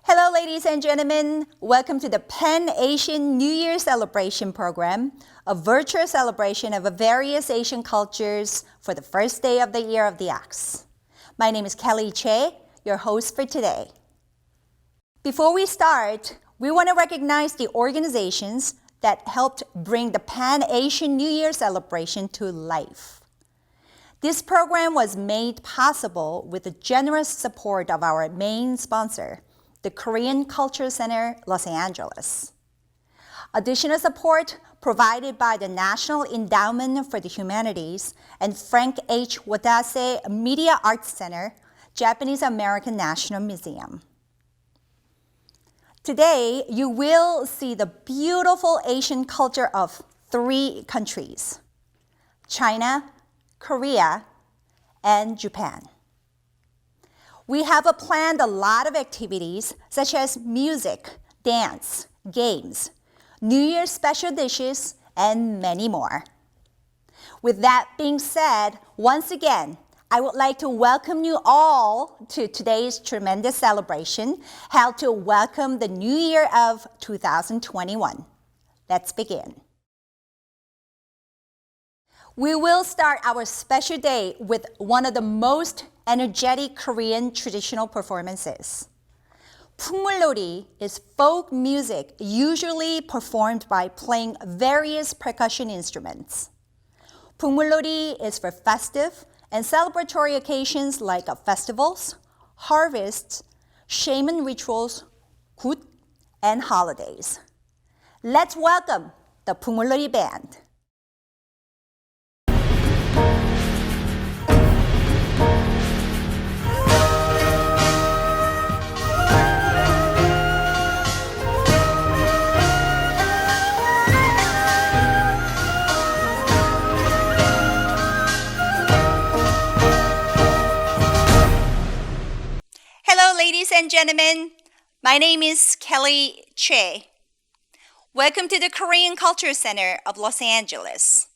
Hello, ladies and gentlemen. Welcome to the Pan-Asian New Year Celebration Program, a virtual celebration of various Asian cultures for the first day of the Year of the Ox. My name is Kelly Che, your host for today. Before we start, we want to recognize the organizations that helped bring the Pan-Asian New Year celebration to life. This program was made possible with the generous support of our main sponsor, the Korean Culture Center, Los Angeles. Additional support provided by the National Endowment for the Humanities and Frank H. Wadase Media Arts Center, Japanese American National Museum. Today, you will see the beautiful Asian culture of 3 countries: China, Korea, and Japan. We have planned a lot of activities such as music, dance, games, New Year's special dishes, and many more. With that being said, once again, I would like to welcome you all to today's tremendous celebration held to welcome the new year of 2021. Let's begin. We will start our special day with one of the most energetic Korean traditional performances. Pungmul is folk music usually performed by playing various percussion instruments. Pungmul is for festive and celebratory occasions like festivals, harvests, shaman rituals, 굿, and holidays. Let's welcome the Pungmul Band. Ladies and gentlemen, my name is Kelly Che. Welcome to the Korean Culture Center of Los Angeles.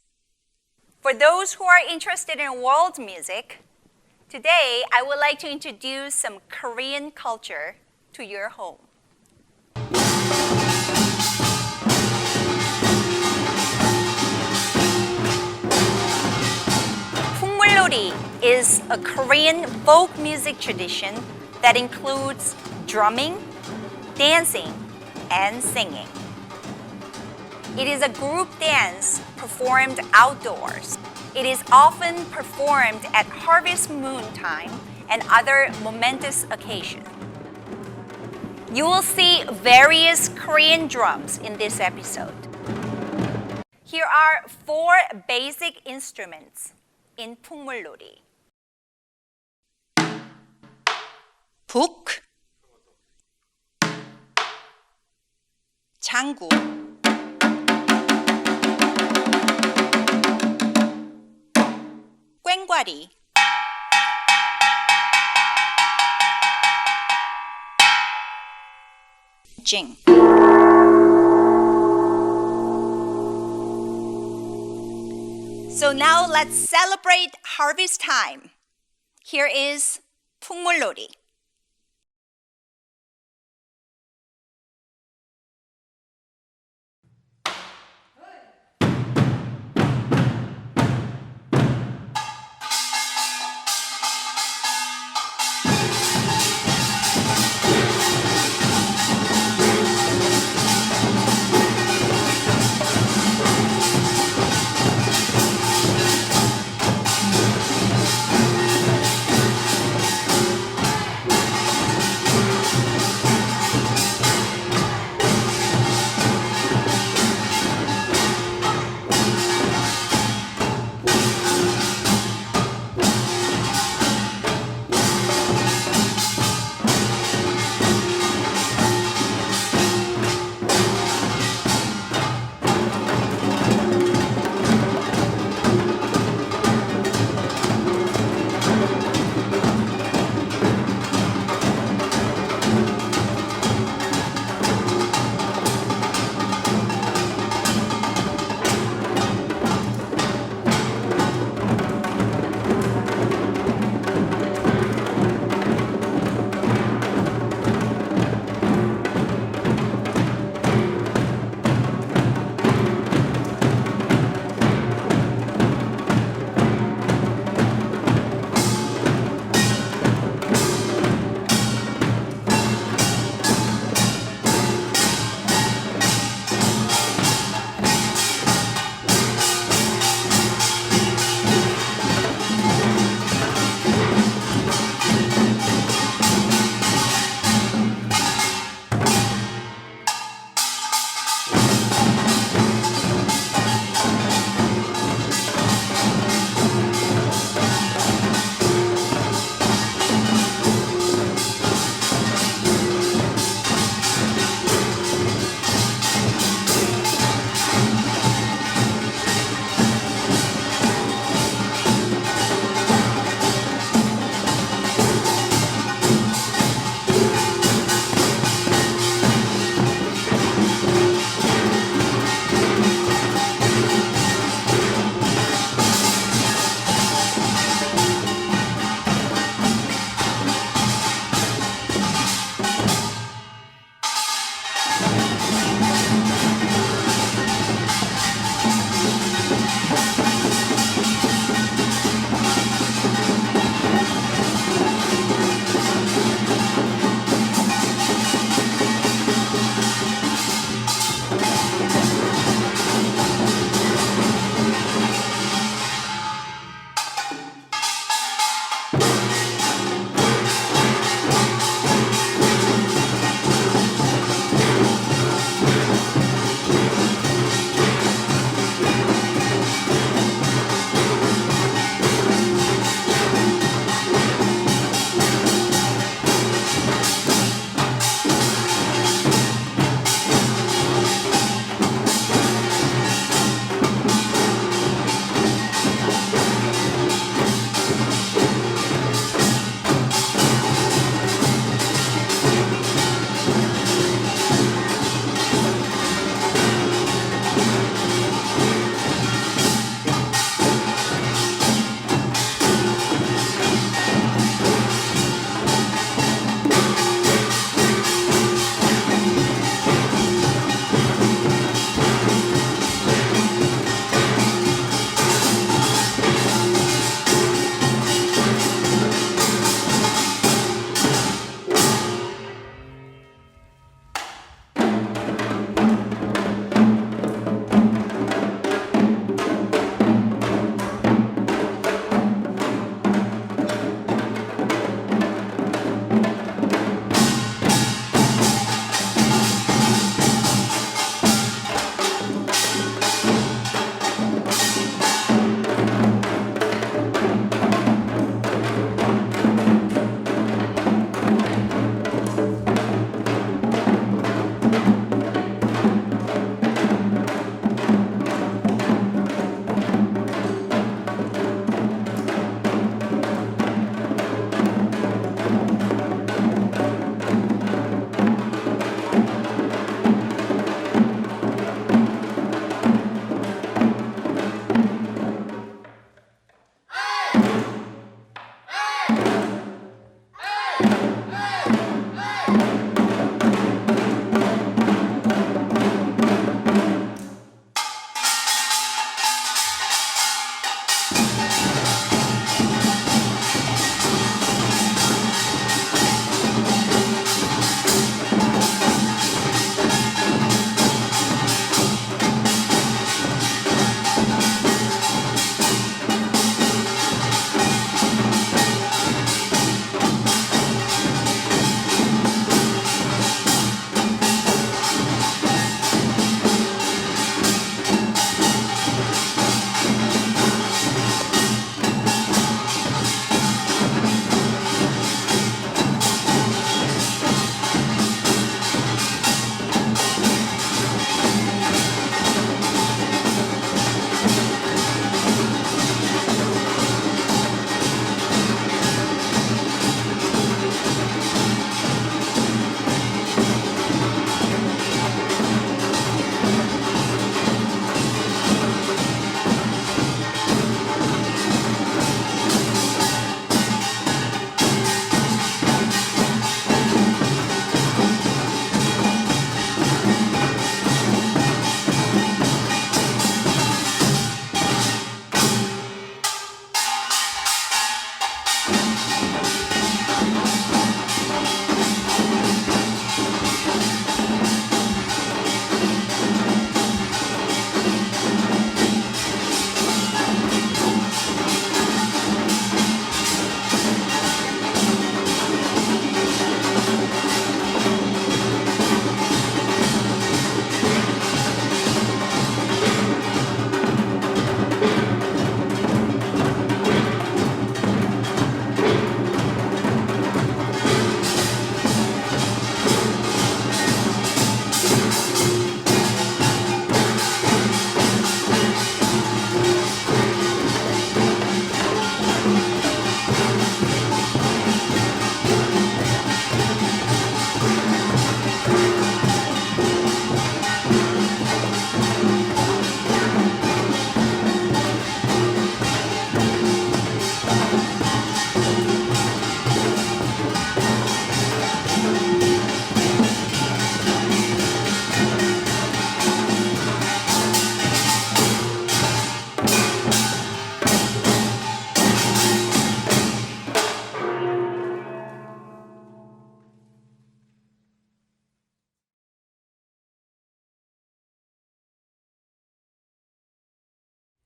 For those who are interested in world music, today I would like to introduce some Korean culture to your home. Pungmul is a Korean folk music tradition that includes drumming, dancing, and singing. It is a group dance performed outdoors. It is often performed at harvest moon time and other momentous occasions. You will see various Korean drums in this episode. Here are 4 basic instruments in Pungmul. 북, 장구, 꽹과리, 징. So now let's celebrate harvest time. Here is Pungmul.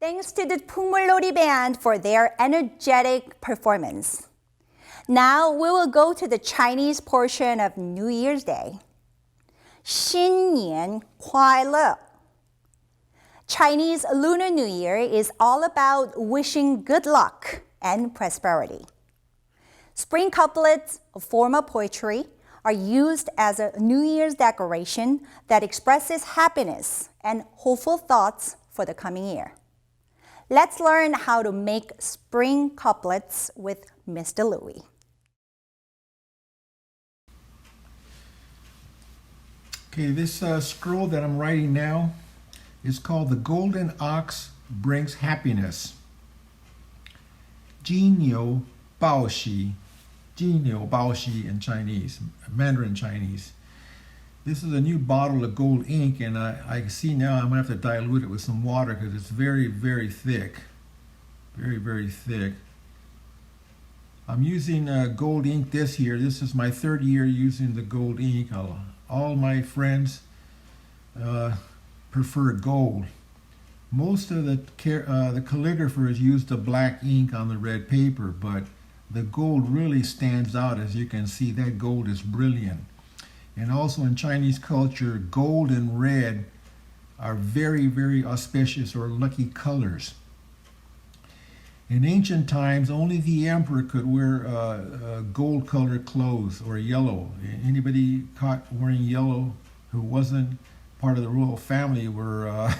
Thanks to the Pungmul band for their energetic performance. Now we will go to the Chinese portion of New Year's Day. 新年快乐. Chinese Lunar New Year is all about wishing good luck and prosperity. Spring couplets, a form of poetry, are used as a New Year's decoration that expresses happiness and hopeful thoughts for the coming year. Let's learn how to make spring couplets with Mr. Louie. Okay, this scroll that I'm writing now is called The Golden Ox Brings Happiness. 金牛报喜, 金牛报喜 in Chinese, Mandarin Chinese. This is a new bottle of gold ink, and I see now I'm going to have to dilute it with some water because it's very, very thick. Very, very thick. I'm using gold ink this year. This is my third year using the gold ink. All my friends prefer gold. Most of the calligraphers use the black ink on the red paper, but the gold really stands out. As you can see, that gold is brilliant. And also in Chinese culture, gold and red are very, very auspicious or lucky colors. In ancient times, only the emperor could wear gold colored clothes or yellow. Anybody caught wearing yellow who wasn't part of the royal family were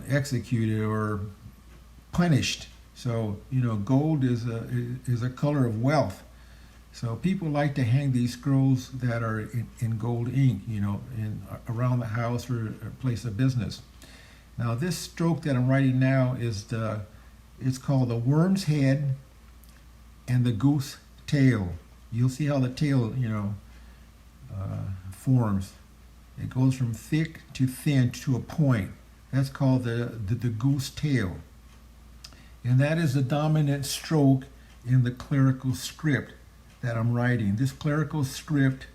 executed or punished. So, gold is a color of wealth. So people like to hang these scrolls that are in gold ink, around the house or a place of business. Now this stroke that I'm writing now it's called the worm's head and the goose tail. You'll see how the tail, forms. It goes from thick to thin to a point. That's called the goose tail. And that is the dominant stroke in the clerical script that I'm writing. This clerical script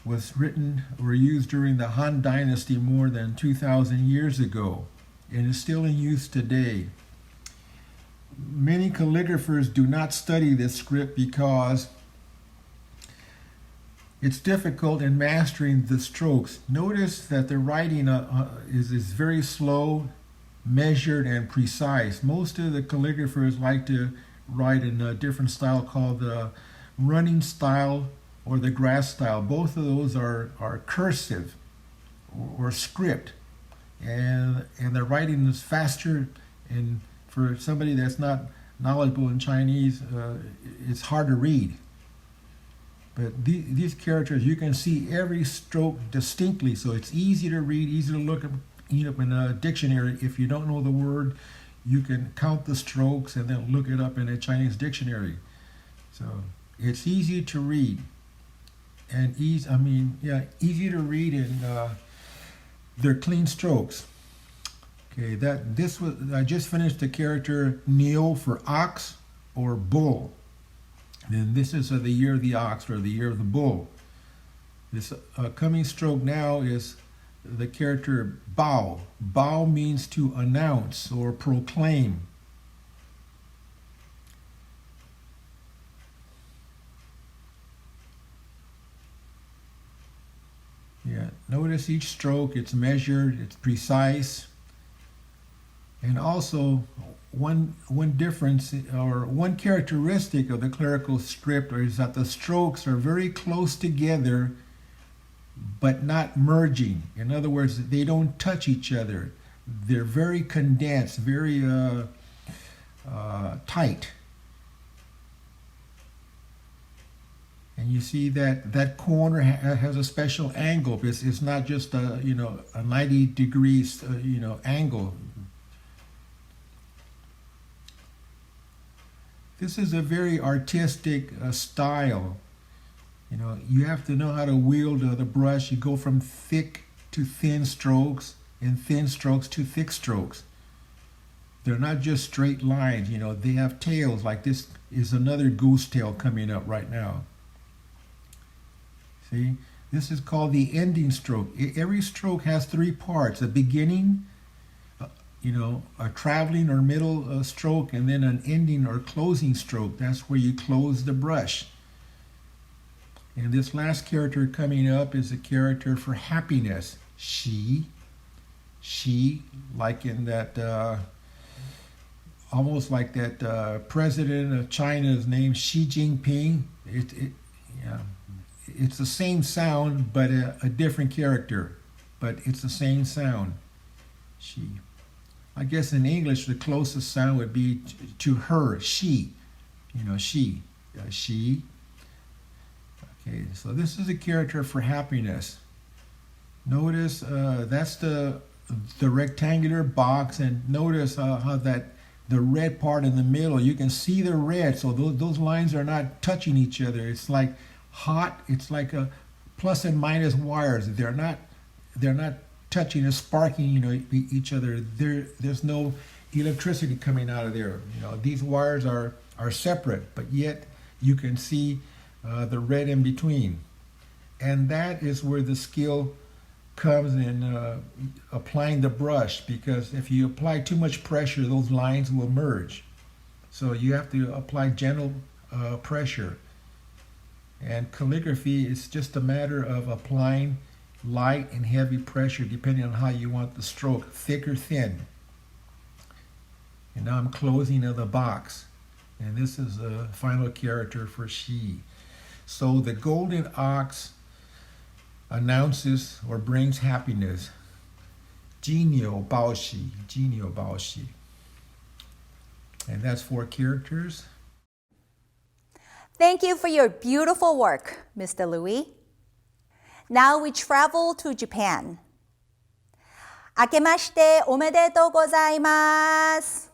was written or used during the Han Dynasty more than 2,000 years ago and is still in use today. Many calligraphers do not study this script because it's difficult in mastering the strokes. Notice that the writing is very slow, measured, and precise. Most of the calligraphers like to write in a different style called the running style or the grass style. Both of those are cursive or script, and the writing is faster, and for somebody that's not knowledgeable in Chinese, it's hard to read. But these characters, you can see every stroke distinctly, so it's easy to read, easy to look up in a dictionary. If you don't know the word, you can count the strokes and then look it up in a Chinese dictionary. So it's easy to read, and easy to read, and they're clean strokes. Okay, I just finished the character Niu for ox or bull. And this is the year of the ox or the year of the bull. This coming stroke now is the character Bao. Bao means to announce or proclaim. Yeah, notice each stroke, it's measured, it's precise. And also, one difference or one characteristic of the clerical script is that the strokes are very close together, but not merging. In other words, they don't touch each other. They're very condensed, very tight. And you see that corner has a special angle. It's not just a 90 degrees angle. This is a very artistic style. You have to know how to wield the brush. You go from thick to thin strokes and thin strokes to thick strokes. They're not just straight lines, they have tails. Like this is another goose tail coming up right now. See, this is called the ending stroke. Every stroke has three parts: a beginning, a traveling or middle stroke and then an ending or closing stroke. That's where you close the brush. And this last character coming up is a character for happiness. She, like in that, almost like that president of China's name, Xi Jinping. It's the same sound, but a different character. But it's the same sound. She. I guess in English, the closest sound would be to her, she. She. She. Okay, so this is a character for happiness. Notice that's the rectangular box, and notice how that the red part in the middle, you can see the red, so those lines are not touching each other. It's like hot, it's like a plus and minus wires. They're not touching and sparking each other. There's no electricity coming out of there. These wires are separate, but yet you can see the red in between. And that is where the skill comes in applying the brush, because if you apply too much pressure, those lines will merge. So you have to apply gentle pressure. And calligraphy is just a matter of applying light and heavy pressure depending on how you want the stroke, thick or thin. And now I'm closing of the box. And this is the final character for she. So the golden ox announces or brings happiness. Jinio baoshi, Jinio baoshi. And that's 4 characters. Thank you for your beautiful work, Mr. Louis. Now we travel to Japan. Akemashite omedetou gozaimasu.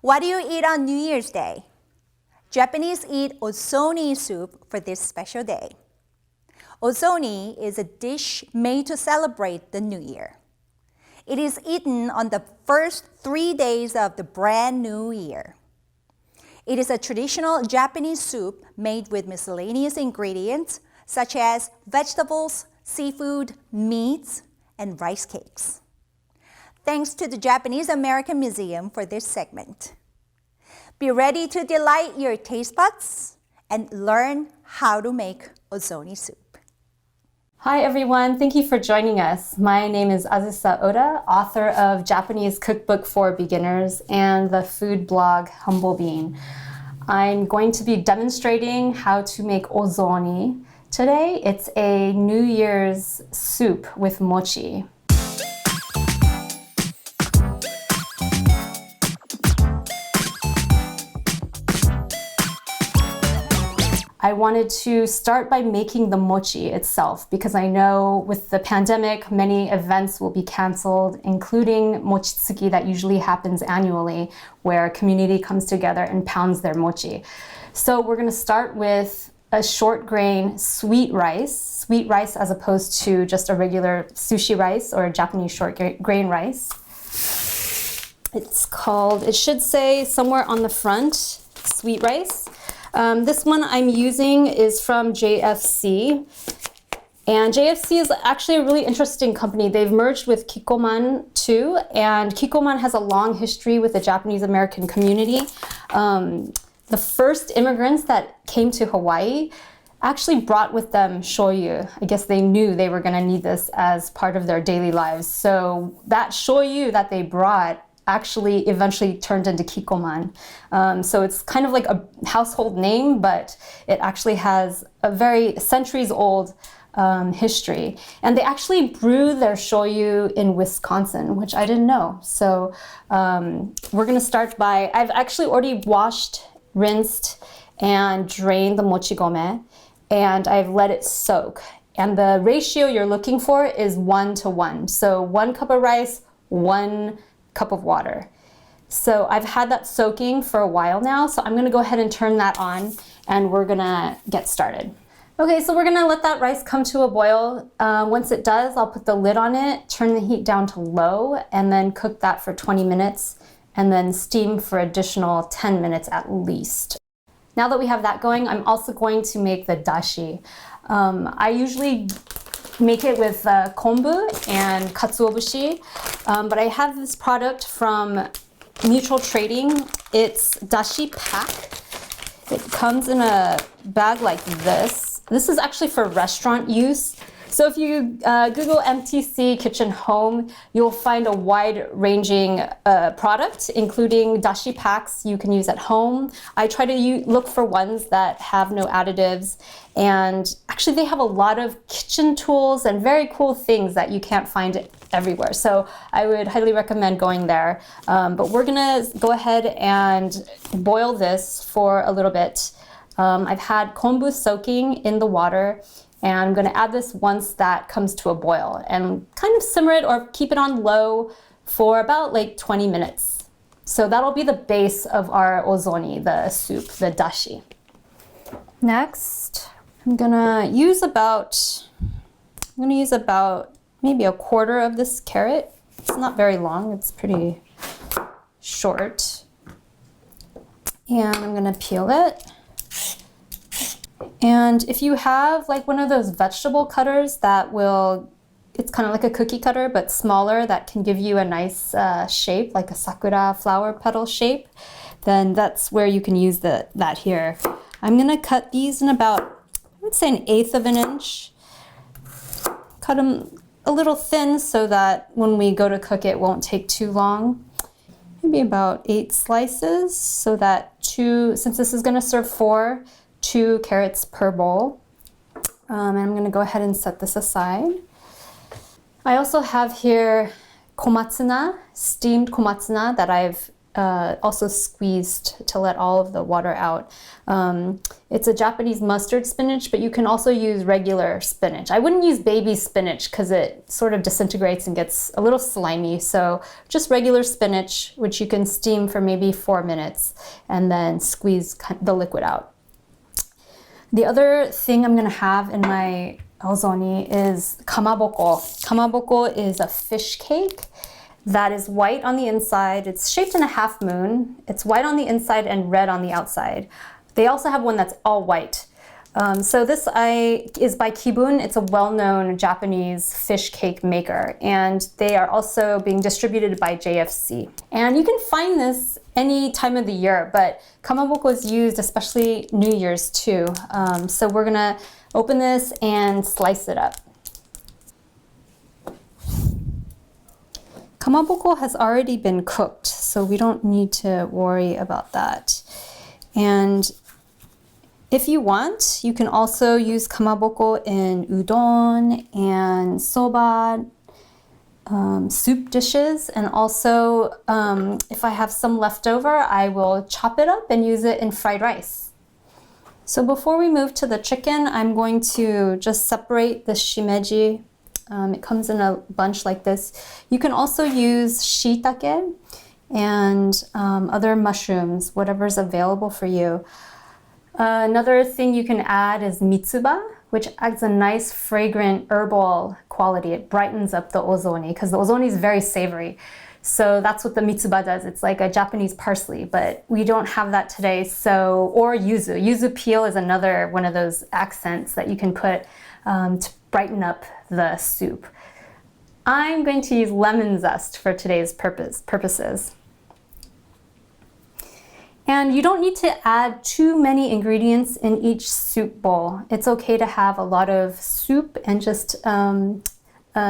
What do you eat on New Year's Day? Japanese eat ozoni soup for this special day. Ozoni is a dish made to celebrate the new year. It is eaten on the first 3 days of the brand new year. It is a traditional Japanese soup made with miscellaneous ingredients such as vegetables, seafood, meats, and rice cakes. Thanks to the Japanese American Museum for this segment. Be ready to delight your taste buds and learn how to make ozoni soup. Hi everyone, thank you for joining us. My name is Azusa Oda, author of Japanese Cookbook for Beginners and the food blog Humble Bean. I'm going to be demonstrating how to make ozoni. Today, it's a New Year's soup with mochi. I wanted to start by making the mochi itself because I know with the pandemic, many events will be canceled, including mochitsuki that usually happens annually, where a community comes together and pounds their mochi. So we're gonna start with a short grain sweet rice as opposed to just a regular sushi rice or Japanese short grain rice. It should say somewhere on the front, sweet rice. This one I'm using is from JFC. And JFC is actually a really interesting company. They've merged with Kikkoman too, and Kikkoman has a long history with the Japanese American community. The first immigrants that came to Hawaii actually brought with them shoyu. I guess they knew they were gonna need this as part of their daily lives. So that shoyu that they brought actually eventually turned into Kikkoman. So it's kind of like a household name, but it actually has a very centuries old history. And they actually brew their shoyu in Wisconsin, which I didn't know. So we're gonna start by, I've actually already washed, rinsed, and drained the mochigome, and I've let it soak. And the ratio you're looking for is 1 to 1. So 1 cup of rice, 1 cup of water. So I've had that soaking for a while now, so I'm gonna go ahead and turn that on and we're gonna get started. Okay, so we're gonna let that rice come to a boil. Once it does, I'll put the lid on it, turn the heat down to low, and then cook that for 20 minutes, and then steam for additional 10 minutes at least. Now that we have that going, I'm also going to make the dashi. I usually make it with kombu and katsuobushi. But I have this product from Mutual Trading. It's dashi pack. It comes in a bag like this. This is actually for restaurant use. So if you Google MTC Kitchen Home, you'll find a wide-ranging product, including dashi packs you can use at home. I try to look for ones that have no additives, and actually they have a lot of kitchen tools and very cool things that you can't find everywhere. So I would highly recommend going there. But we're gonna go ahead and boil this for a little bit. I've had kombu soaking in the water, and I'm gonna add this once that comes to a boil and kind of simmer it or keep it on low for about like 20 minutes. So that'll be the base of our ozoni, the soup, the dashi. Next, I'm gonna use about maybe a quarter of this carrot. It's not very long, it's pretty short. And I'm gonna peel it. And if you have like one of those vegetable cutters that it's kind of like a cookie cutter, but smaller, that can give you a nice shape, like a sakura flower petal shape, then that's where you can use that here. I'm gonna cut these in about, I would say, 1/8 of an inch. Cut them a little thin so that when we go to cook it won't take too long. Maybe about 8 slices, so that since this is gonna serve 2 carrots per bowl. And I'm gonna go ahead and set this aside. I also have here komatsuna, steamed komatsuna that I've also squeezed to let all of the water out. It's a Japanese mustard spinach, but you can also use regular spinach. I wouldn't use baby spinach because it sort of disintegrates and gets a little slimy. So just regular spinach, which you can steam for maybe 4 minutes and then squeeze the liquid out. The other thing I'm gonna have in my ozoni is kamaboko. Kamaboko is a fish cake that is white on the inside. It's shaped in a half moon. It's white on the inside and red on the outside. They also have one that's all white. So this is by Kibun. It's a well-known Japanese fish cake maker, and they are also being distributed by JFC. And you can find this any time of the year, but kamaboko is used especially New Year's too. So we're gonna open this and slice it up. Kamaboko has already been cooked, so we don't need to worry about that. And if you want, you can also use kamaboko in udon and soba, soup dishes, and also if I have some left over, I will chop it up and use it in fried rice. So before we move to the chicken, I'm going to just separate the shimeji. It comes in a bunch like this. You can also use shiitake and other mushrooms, whatever's available for you. Another thing you can add is mitsuba, which adds a nice fragrant herbal quality. It brightens up the ozoni because the ozoni is very savory. So that's what the mitsuba does. It's like a Japanese parsley, but we don't have that today. Or yuzu. Yuzu peel is another one of those accents that you can put to brighten up the soup. I'm going to use lemon zest for today's purposes. And you don't need to add too many ingredients in each soup bowl. It's okay to have a lot of soup and just a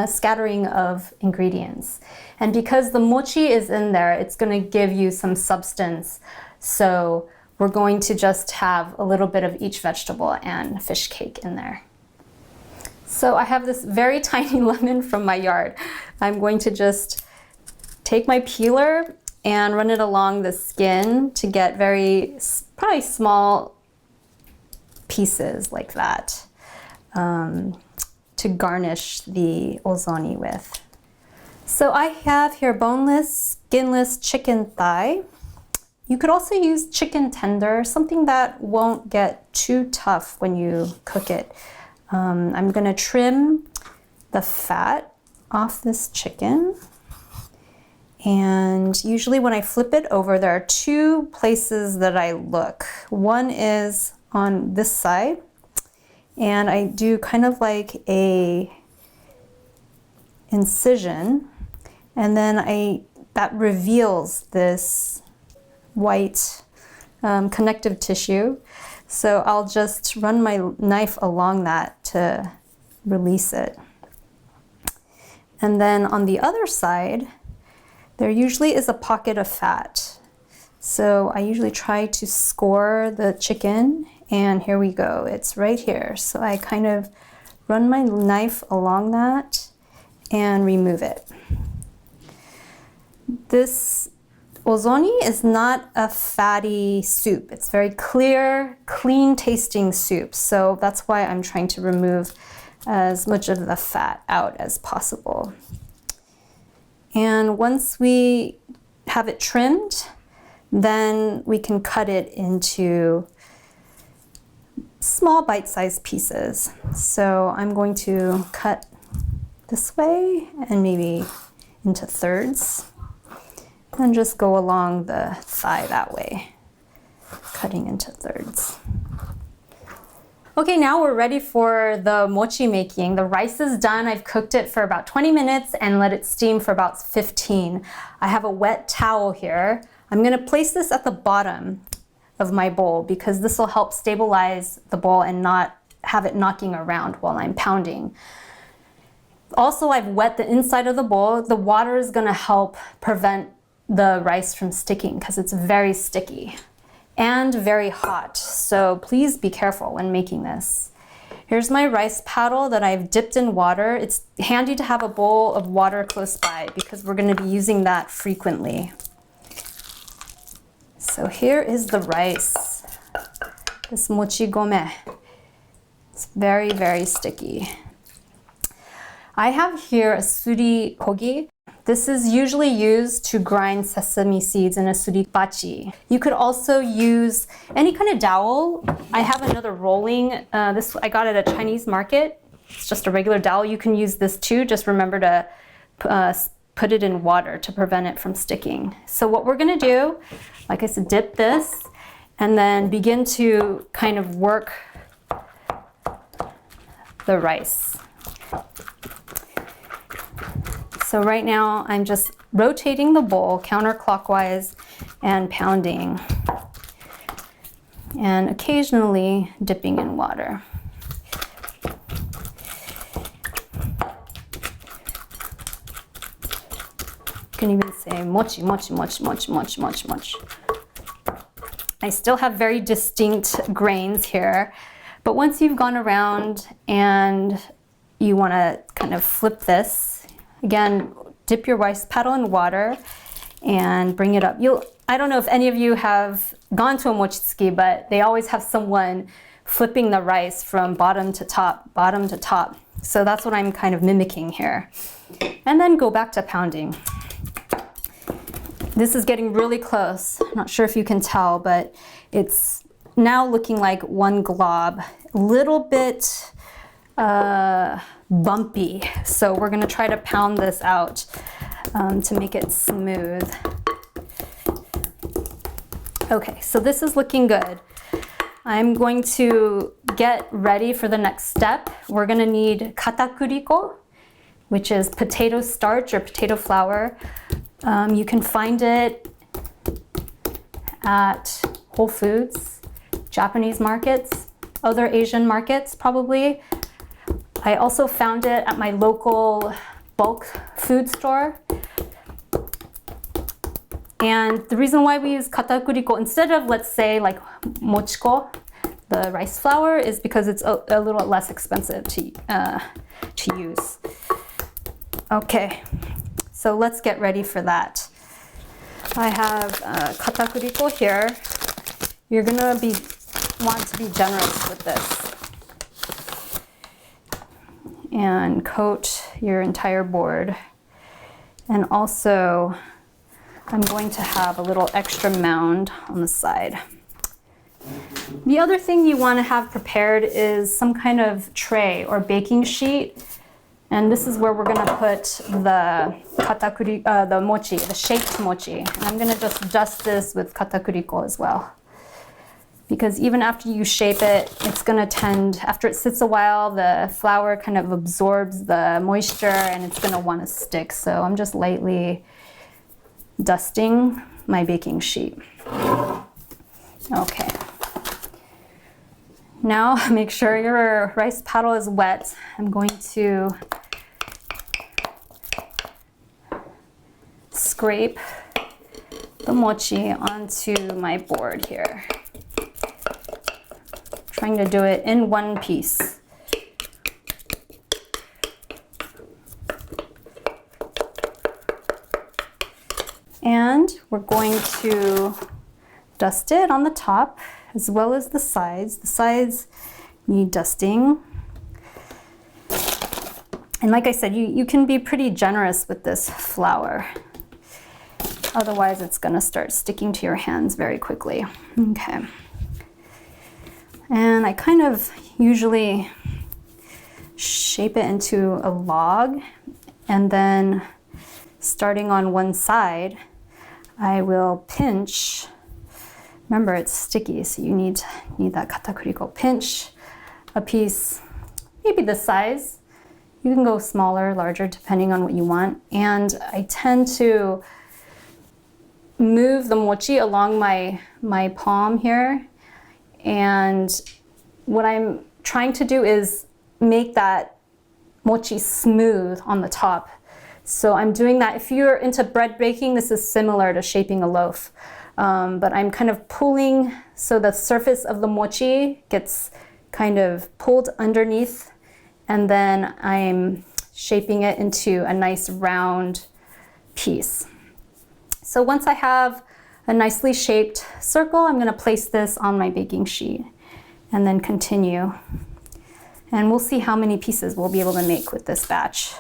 scattering of ingredients. And because the mochi is in there, it's gonna give you some substance. So we're going to just have a little bit of each vegetable and fish cake in there. So I have this very tiny lemon from my yard. I'm going to just take my peeler and run it along the skin to get probably small pieces like that to garnish the ozoni with. So I have here boneless, skinless chicken thigh. You could also use chicken tender, something that won't get too tough when you cook it. I'm gonna trim the fat off this chicken. And usually when I flip it over, there are 2 places that I look. One is on this side, and I do kind of like a incision, And then that reveals this white connective tissue. So I'll just run my knife along that to release it. And then on the other side, there usually is a pocket of fat. So I usually try to score the chicken, and here we go. It's right here. So I kind of run my knife along that and remove it. This ozoni is not a fatty soup. It's very clear, clean tasting soup. So that's why I'm trying to remove as much of the fat out as possible. And once we have it trimmed, then we can cut it into small bite-sized pieces. So I'm going to cut this way and maybe into thirds. And just go along the thigh that way, cutting into thirds. Okay, now we're ready for the mochi making. The rice is done. I've cooked it for about 20 minutes and let it steam for about 15. I have a wet towel here. I'm gonna place this at the bottom of my bowl because this will help stabilize the bowl and not have it knocking around while I'm pounding. Also, I've wet the inside of the bowl. The water is gonna help prevent the rice from sticking because it's very sticky and very hot. So please be careful when making this. Here's my rice paddle that I've dipped in water. It's handy to have a bowl of water close by because we're going to be using that frequently. So here is the rice, this mochi gome. It's very, very sticky. I have here a suri kogi. This is usually used to grind sesame seeds in a suribachi. You could also use any kind of dowel. I have another rolling, this I got at a Chinese market. It's just a regular dowel. You can use this too. Just remember to put it in water to prevent it from sticking. So what we're gonna do, like I said, dip this and then begin to kind of work the rice. So right now I'm just rotating the bowl counterclockwise and pounding and occasionally dipping in water. You can even say mochi, mochi, mochi, mochi, mochi, mochi, mochi. I still have very distinct grains here, but once you've gone around and you want to kind of flip this, again, dip your rice paddle in water and bring it up. I don't know if any of you have gone to a mochitsuki, but they always have someone flipping the rice from bottom to top, bottom to top. So that's what I'm kind of mimicking here. And then go back to pounding. This is getting really close. I'm not sure if you can tell, but it's now looking like one glob, a little bit bumpy. So we're gonna try to pound this out to make it smooth. Okay, so this is looking good. I'm going to get ready for the next step. We're gonna need katakuriko, which is potato starch or potato flour. You can find it at Whole Foods, Japanese markets, other Asian markets probably. I also found it at my local bulk food store. And the reason why we use katakuriko instead of, let's say, like mochiko, the rice flour, is because it's a little less expensive to use. Okay, so let's get ready for that. I have katakuriko here. You're gonna want to be generous with this. And coat your entire board. And also, I'm going to have a little extra mound on the side. The other thing you want to have prepared is some kind of tray or baking sheet. And this is where we're going to put the mochi, the shaped mochi. And I'm going to just dust this with katakuriko as well. because even after you shape it, it's gonna tend, after it sits a while, the flour kind of absorbs the moisture and it's gonna wanna stick. So I'm just lightly dusting my baking sheet. Okay. Now make sure your rice paddle is wet. I'm going to scrape the mochi onto my board here. Trying to do it in one piece. And we're going to dust it on the top as well as the sides. The sides need dusting. And like I said, you can be pretty generous with this flour. Otherwise, it's gonna start sticking to your hands very quickly. Okay. And I kind of usually shape it into a log, and then starting on one side, I will pinch. Remember, it's sticky, so you need that katakuriko. Pinch a piece, maybe this size. You can go smaller, larger, depending on what you want. And I tend to move the mochi along my palm here. And what I'm trying to do is make that mochi smooth on the top. So I'm doing that. If you're into bread baking, this is similar to shaping a loaf. But I'm kind of pulling so the surface of the mochi gets kind of pulled underneath, and then I'm shaping it into a nice round piece. So once I have a nicely shaped circle, I'm gonna place this on my baking sheet and then continue. And we'll see how many pieces we'll be able to make with this batch.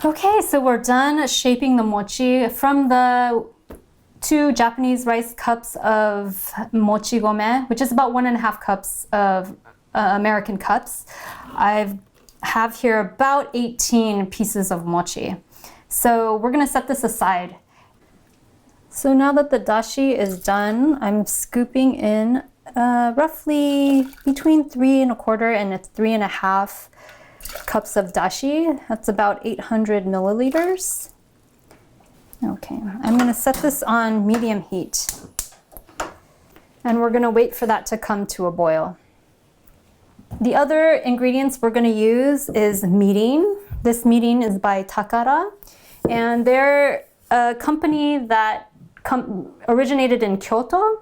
Okay, so we're done shaping the mochi. From the 2 Japanese rice cups of mochi gome, which is about 1.5 cups of American cups, I have here about 18 pieces of mochi. So we're gonna set this aside. So now that the dashi is done, I'm scooping in roughly between 3¼ and 3½ cups of dashi. That's about 800 milliliters. Okay, I'm gonna set this on medium heat. And we're gonna wait for that to come to a boil. The other ingredients we're gonna use is mirin. This mirin is by Takara, and they're a company that originated in Kyoto.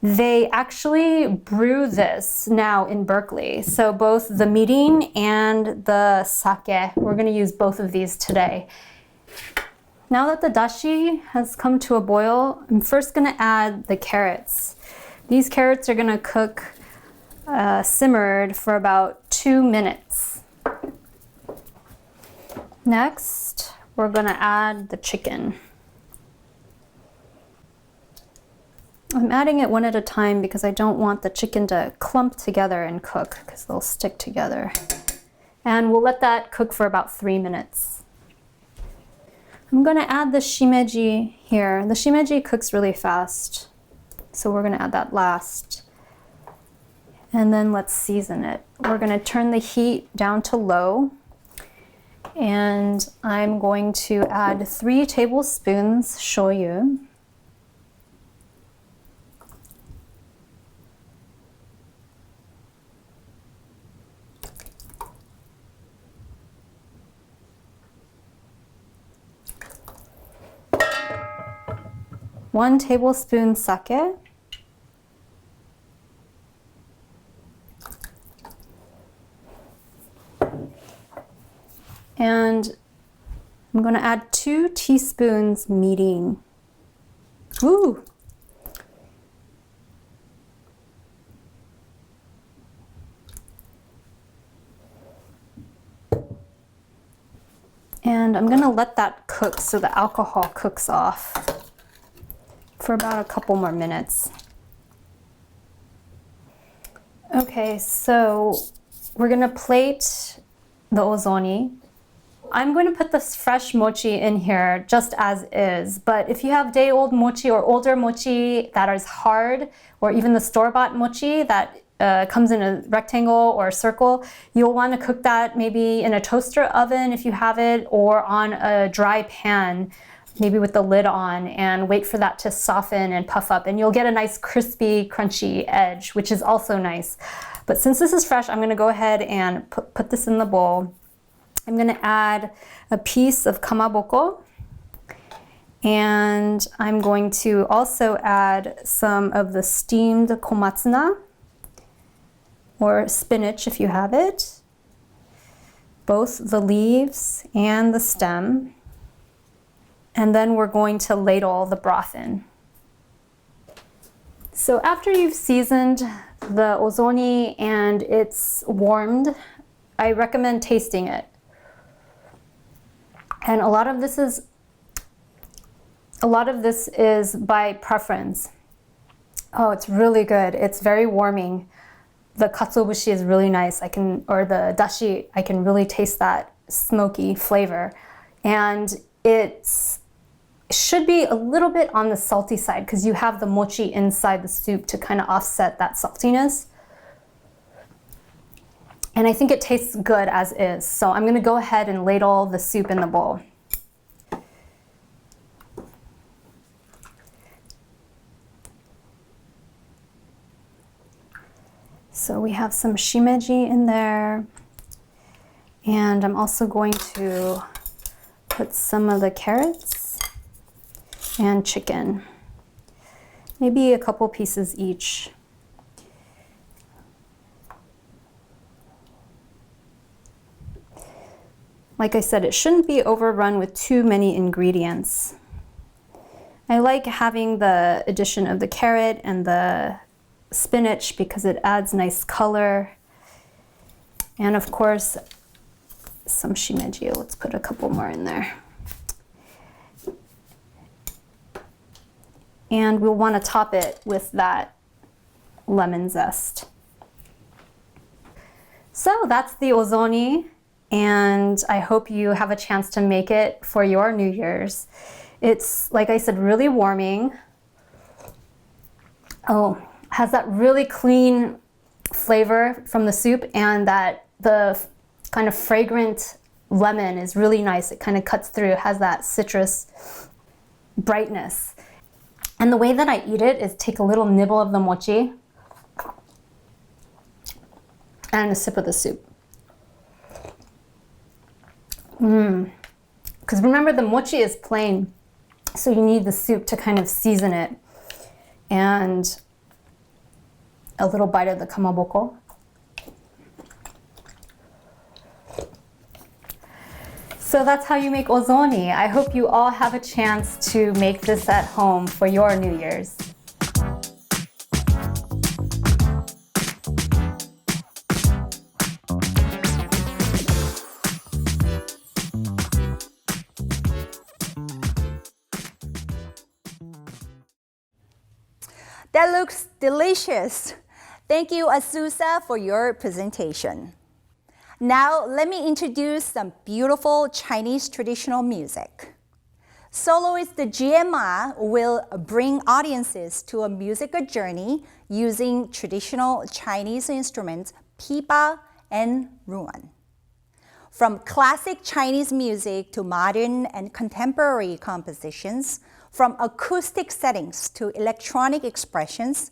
They actually brew this now in Berkeley. So both the mirin and the sake, we're gonna use both of these today. Now that the dashi has come to a boil, I'm first gonna add the carrots. These carrots are gonna cook simmered for about 2 minutes. Next, we're gonna add the chicken. I'm adding it one at a time because I don't want the chicken to clump together and cook, because they'll stick together. And we'll let that cook for about 3 minutes. I'm gonna add the shimeji here. The shimeji cooks really fast, so we're gonna add that last. And then let's season it. We're gonna turn the heat down to low, and I'm going to add 3 tablespoons shoyu. One tablespoon sake. And I'm going to add 2 teaspoons mirin. Ooh. And I'm going to let that cook so the alcohol cooks off for about a couple more minutes. Okay, so we're gonna plate the ozoni I'm going to put this fresh mochi in here just as is, but if you have day-old mochi or older mochi that is hard, or even the store-bought mochi that comes in a rectangle or a circle, you'll want to cook that maybe in a toaster oven if you have it, or on a dry pan, maybe with the lid on, and wait for that to soften and puff up, and you'll get a nice crispy, crunchy edge, which is also nice. But since this is fresh, I'm going to go ahead and put this in the bowl. I'm going to add a piece of kamaboko, and I'm going to also add some of the steamed komatsuna, or spinach if you have it, both the leaves and the stem. And then we're going to ladle the broth in. So after you've seasoned the ozoni and it's warmed, I recommend tasting it. And a lot of this is by preference. Oh, it's really good. It's very warming. The katsuobushi is really nice. Or the dashi, I can really taste that smoky flavor. And it should be a little bit on the salty side because you have the mochi inside the soup to kind of offset that saltiness. And I think it tastes good as is. So I'm going to go ahead and ladle the soup in the bowl. So we have some shimeji in there. And I'm also going to put some of the carrots and chicken. Maybe a couple pieces each. Like I said, it shouldn't be overrun with too many ingredients. I like having the addition of the carrot and the spinach because it adds nice color. And of course, some shimeji. Let's put a couple more in there. And we'll want to top it with that lemon zest. So that's the ozoni. And I hope you have a chance to make it for your New Year's. It's, like I said, really warming. Oh, has that really clean flavor from the soup, and that the kind of fragrant lemon is really nice. It kind of cuts through, it has that citrus brightness. And the way that I eat it is take a little nibble of the mochi and a sip of the soup. Because remember, the mochi is plain, so you need the soup to kind of season it. And a little bite of the kamaboko. So that's how you make ozoni. I hope you all have a chance to make this at home for your New Year's. That looks delicious. Thank you, Asusa, for your presentation. Now, let me introduce some beautiful Chinese traditional music. Soloist llama will bring audiences to a musical journey using traditional Chinese instruments, pipa and ruan. From classic Chinese music to modern and contemporary compositions, from acoustic settings to electronic expressions,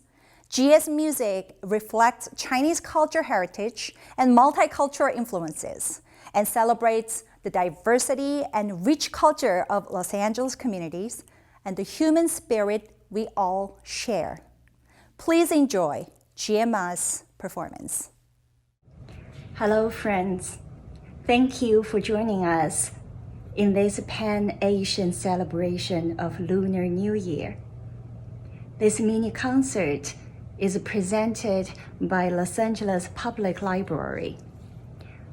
GS music reflects Chinese culture heritage and multicultural influences and celebrates the diversity and rich culture of Los Angeles communities and the human spirit we all share. Please enjoy GMA's performance. Hello, friends. Thank you for joining us in this Pan-Asian celebration of Lunar New Year. This mini concert is presented by Los Angeles Public Library.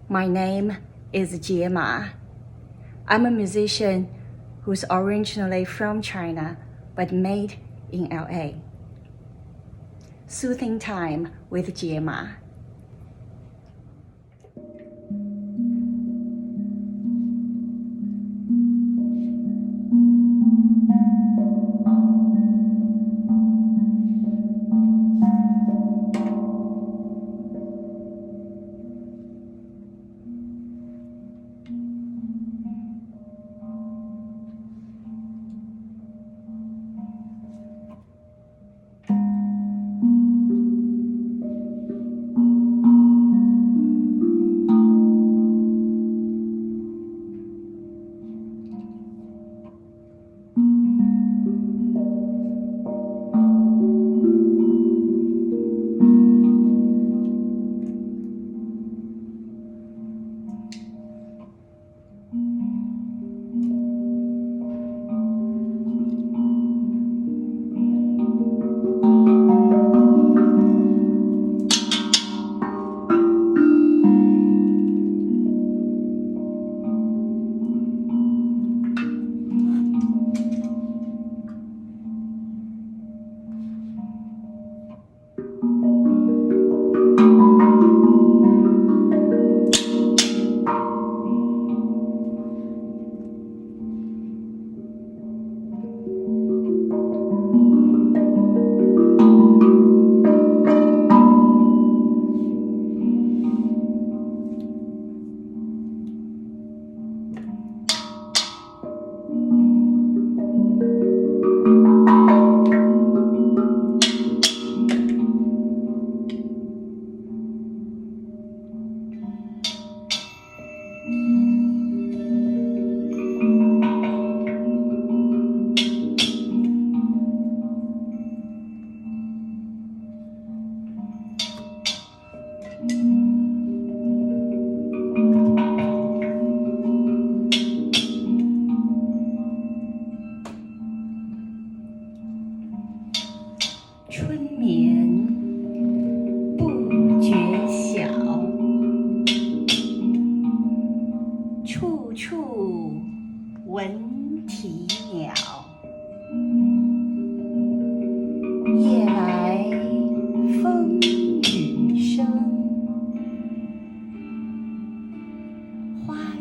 My name is Jie. I'm a musician who's originally from China, but made in LA. Soothing Time with Jie.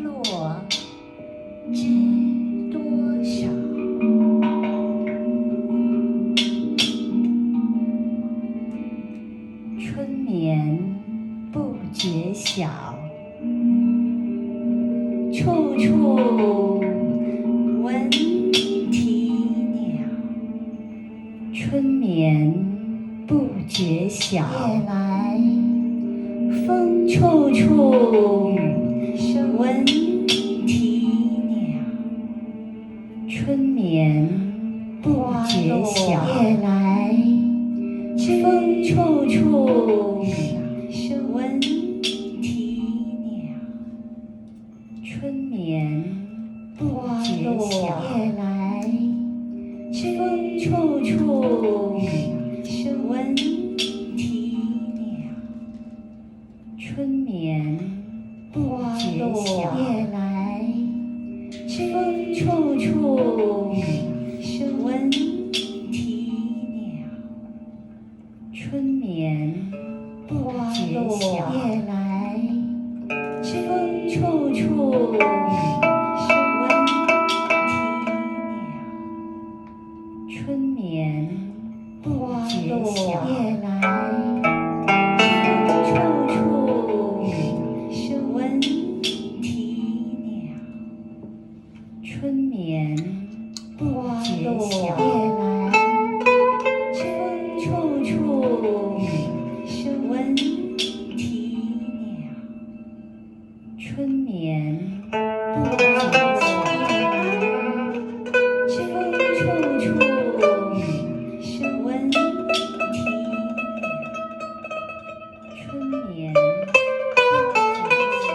落知多少？春眠不觉晓，处处闻啼鸟。春眠不觉晓，夜来风处处闻啼鸟。春眠不觉晓，夜来风处处闻啼鸟。春眠不觉晓，夜来风处处闻啼鸟。春眠不觉晓，夜来风处处闻啼鸟。春眠不觉晓，夜来风处处闻啼鸟。春眠不觉晓，夜来风处处闻啼鸟。春眠不觉晓，夜来风处处闻啼鸟。春眠不觉晓，夜来风处处闻啼鸟。春眠不觉晓。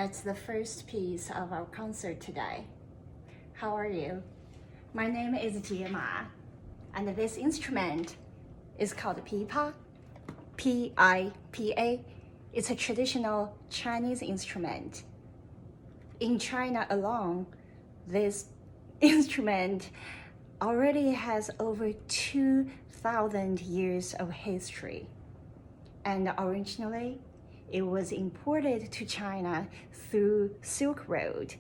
That's the first piece of our concert today. How are you? My name is Llama, and this instrument is called pipa, P-I-P-A. It's a traditional Chinese instrument. In China alone, this instrument already has over 2,000 years of history. And originally, it was imported to China through Silk Road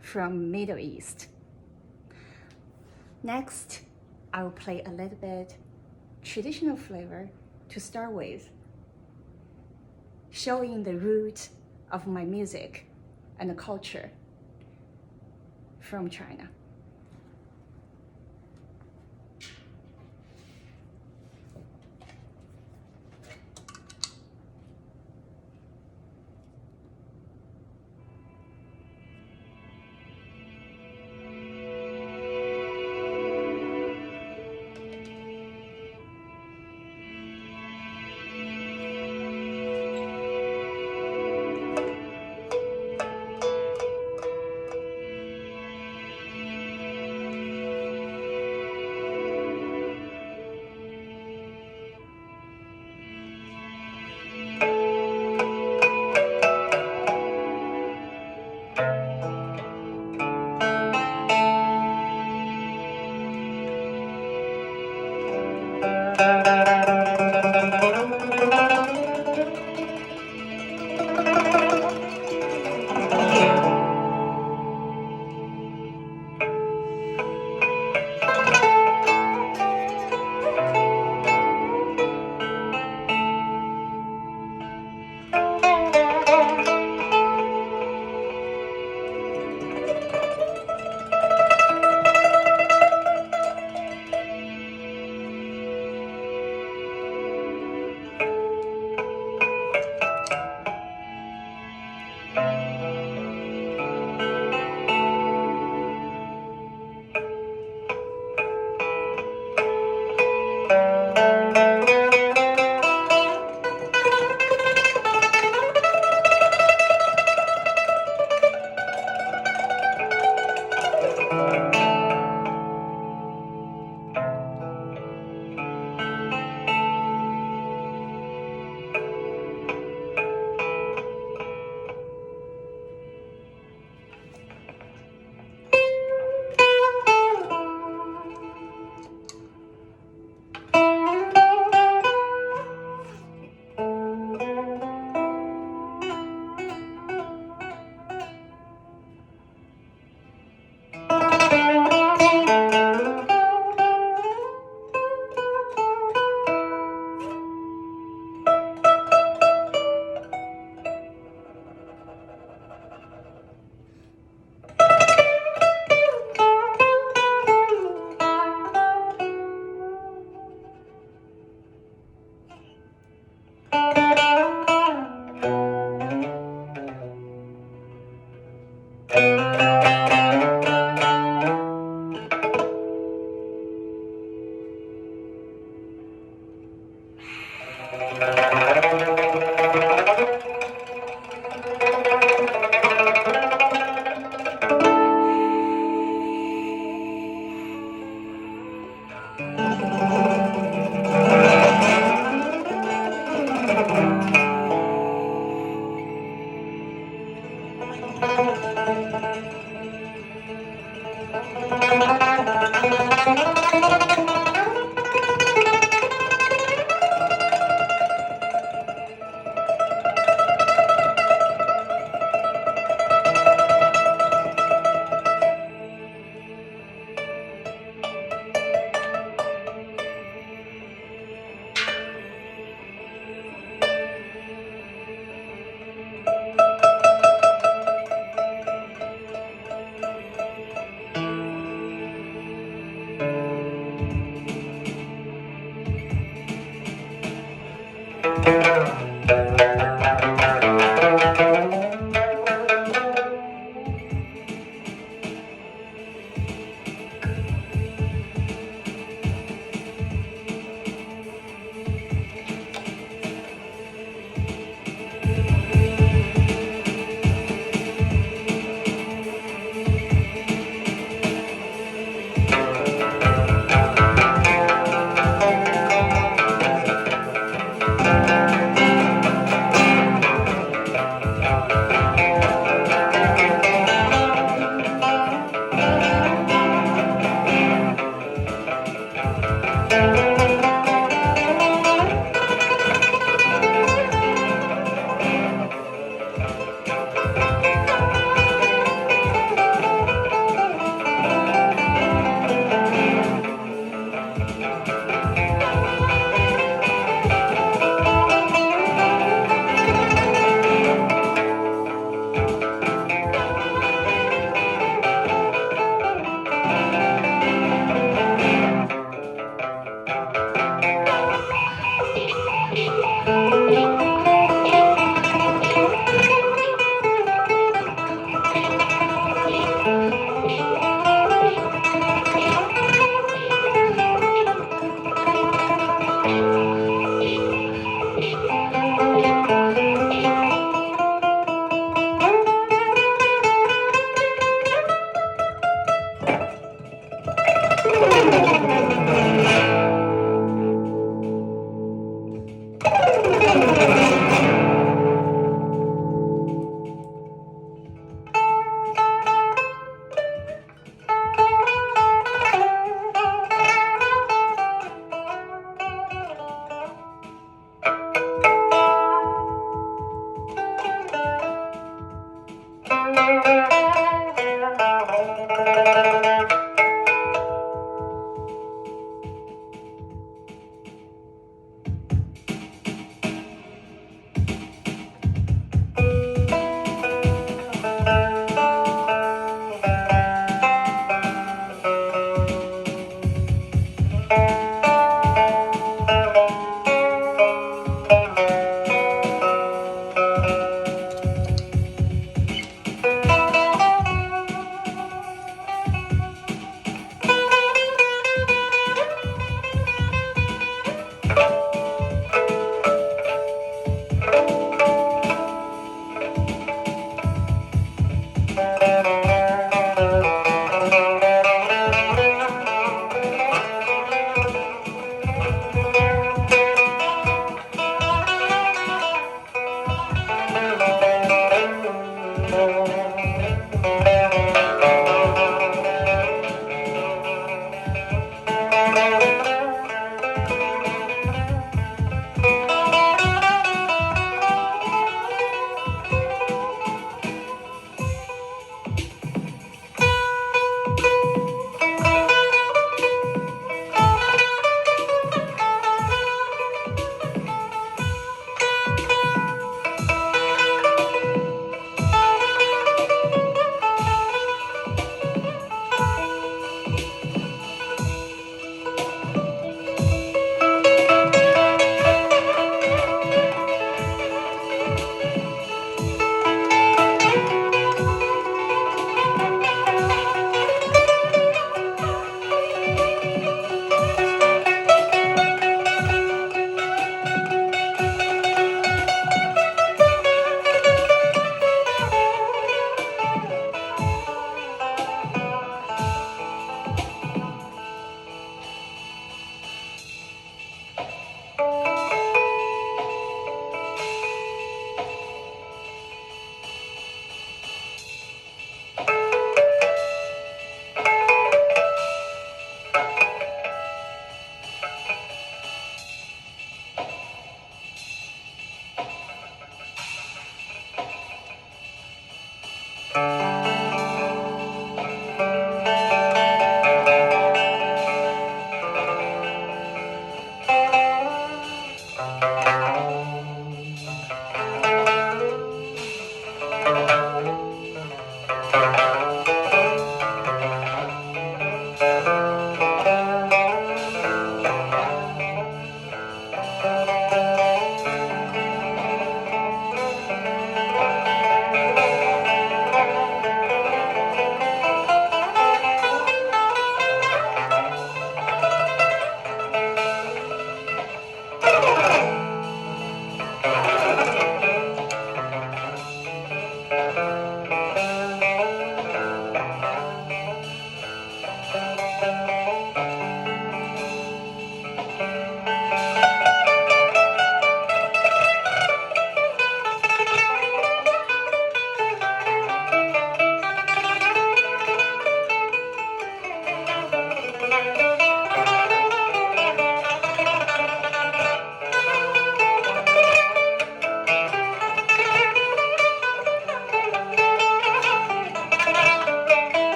from Middle East. Next, I'll play a little bit traditional flavor to start with, showing the root of my music and the culture from China.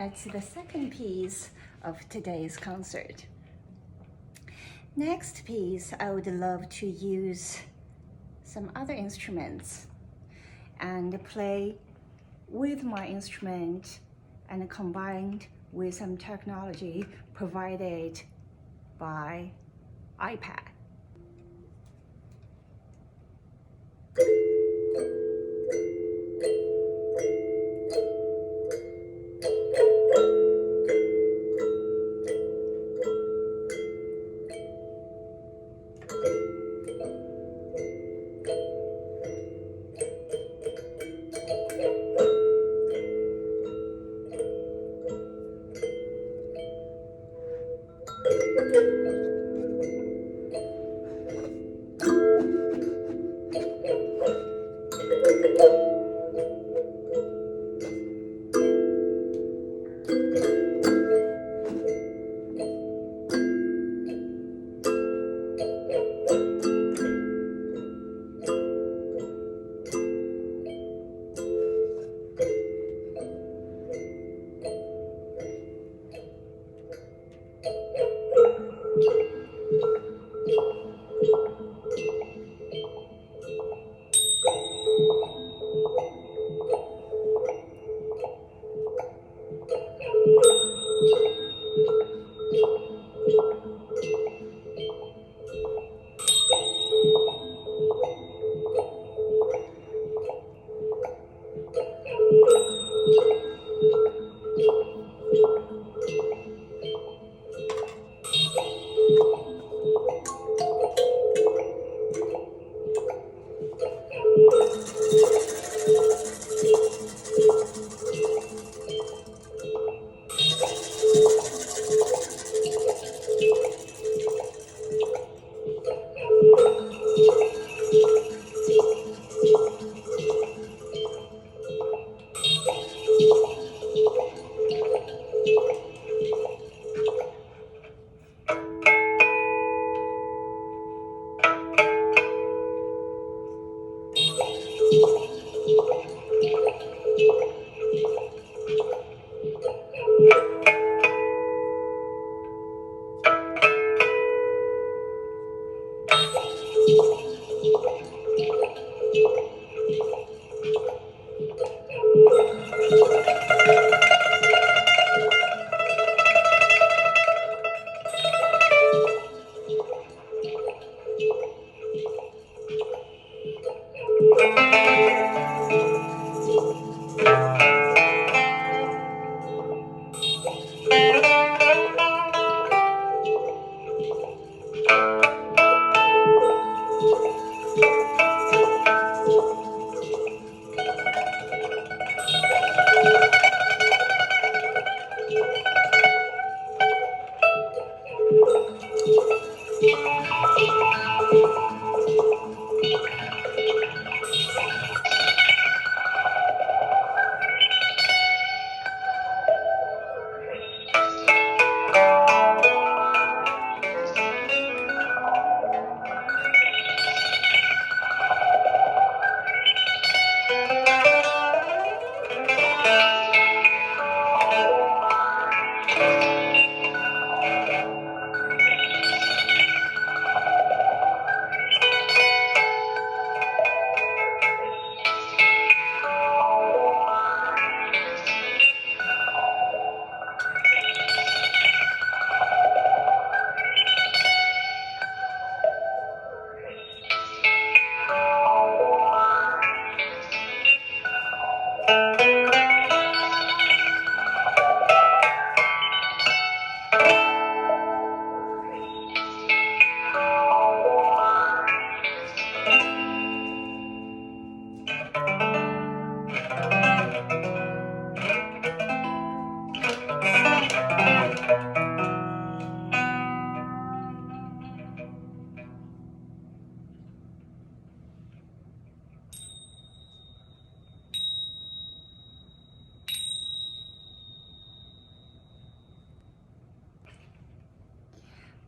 that's the second piece of today's concert. Next piece, I would love to use some other instruments and play with my instrument and combined with some technology provided by iPad.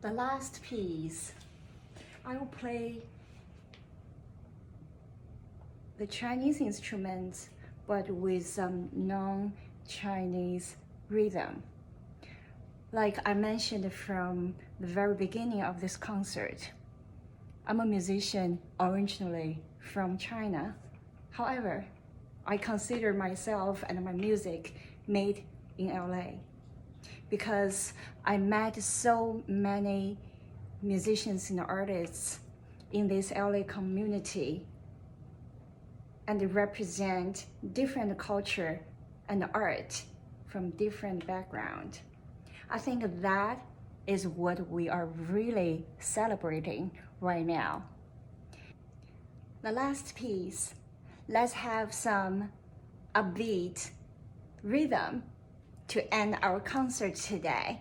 The last piece, I will play the Chinese instruments, but with some non-Chinese rhythm. Like I mentioned from the very beginning of this concert, I'm a musician originally from China. However, I consider myself and my music made in LA because I met so many musicians and artists in this LA community and they represent different culture and art from different background. I think that is what we are really celebrating right now. The last piece, let's have some upbeat rhythm to end our concert today.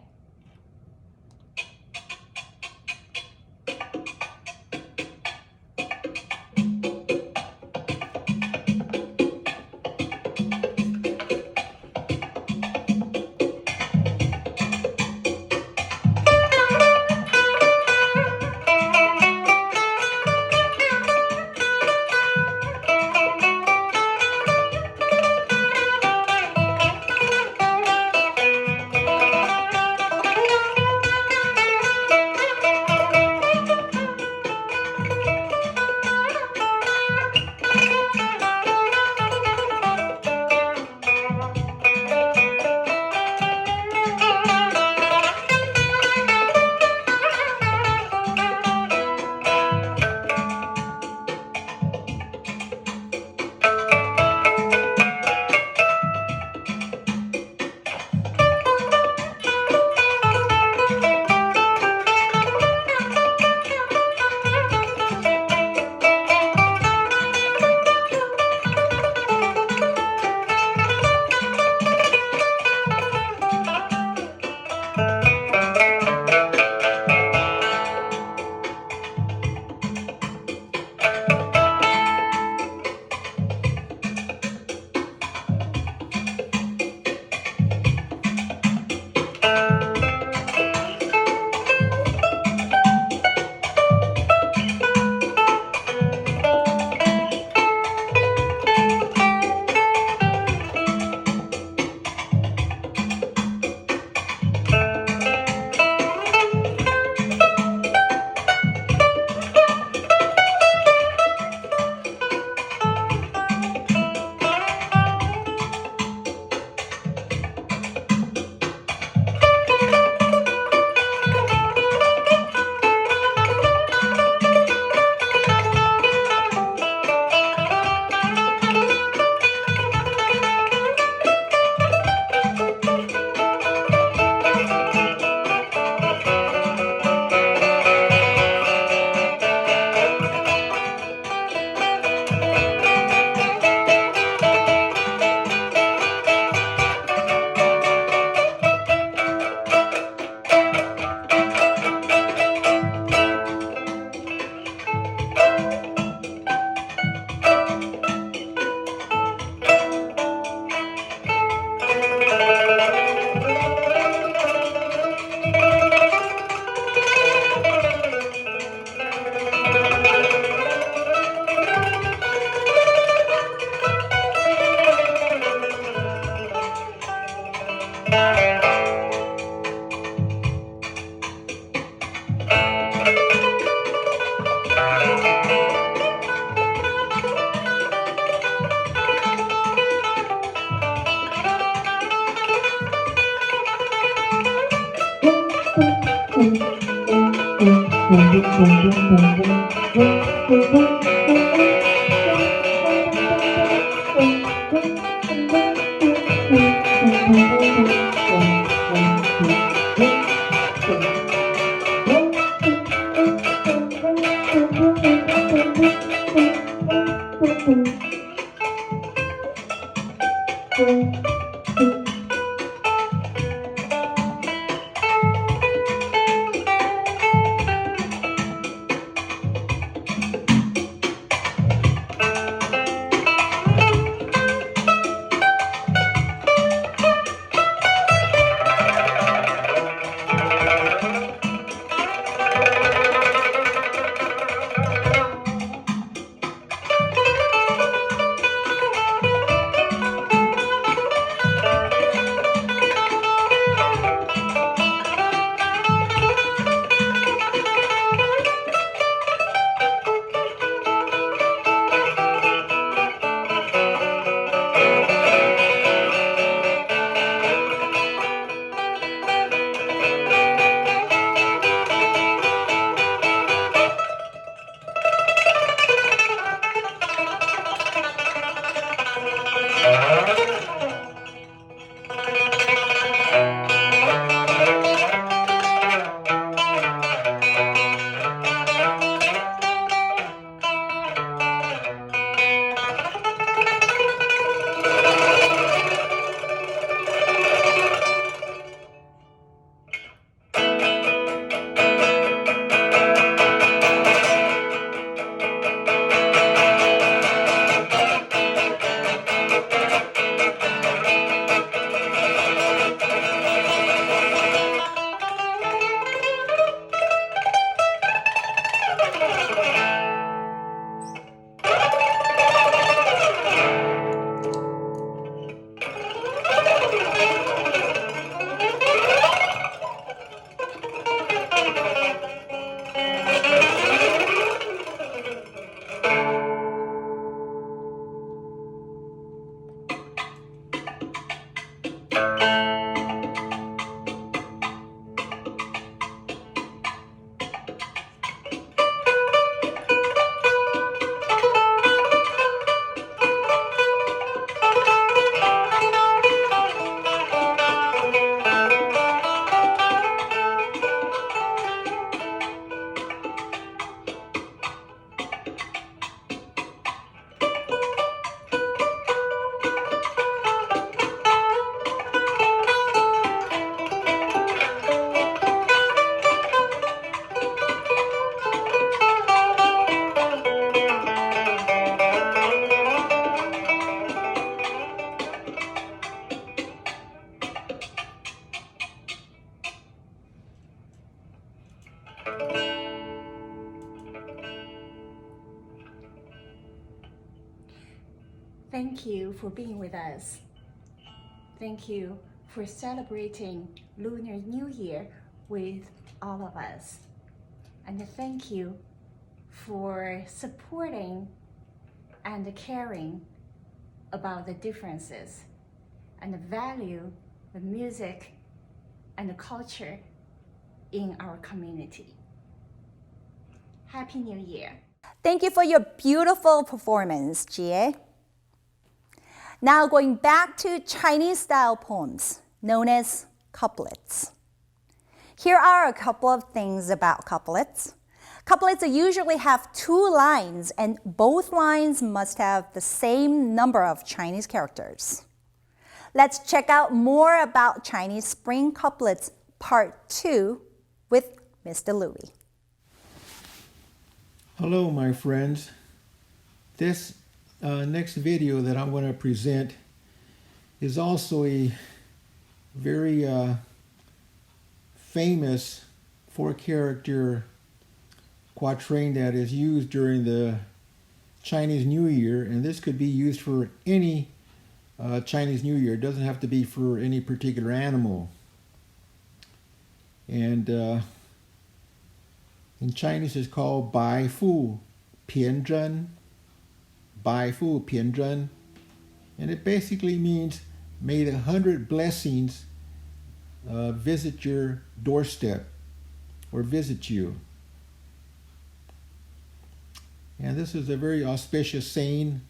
Thank you for being with us. Thank you for celebrating Lunar New Year with all of us. And thank you for supporting and caring about the differences and value the music and the culture in our community. Happy New Year. Thank you for your beautiful performance, Jie. Now going back to Chinese-style poems, known as couplets. Here are a couple of things about couplets. Couplets usually have 2 lines, and both lines must have the same number of Chinese characters. Let's check out more about Chinese spring couplets part 2 with Mr. Louis. Hello, my friends. This next video that I'm going to present is also a very famous 4-character quatrain that is used during the Chinese New Year, and this could be used for any Chinese New Year. It doesn't have to be for any particular animal. And in Chinese it's called Bai Fu Pian Zhen. Bai Fu Pian Zhen. And it basically means, may the 100 blessings visit your doorstep or visit you. And this is a very auspicious saying.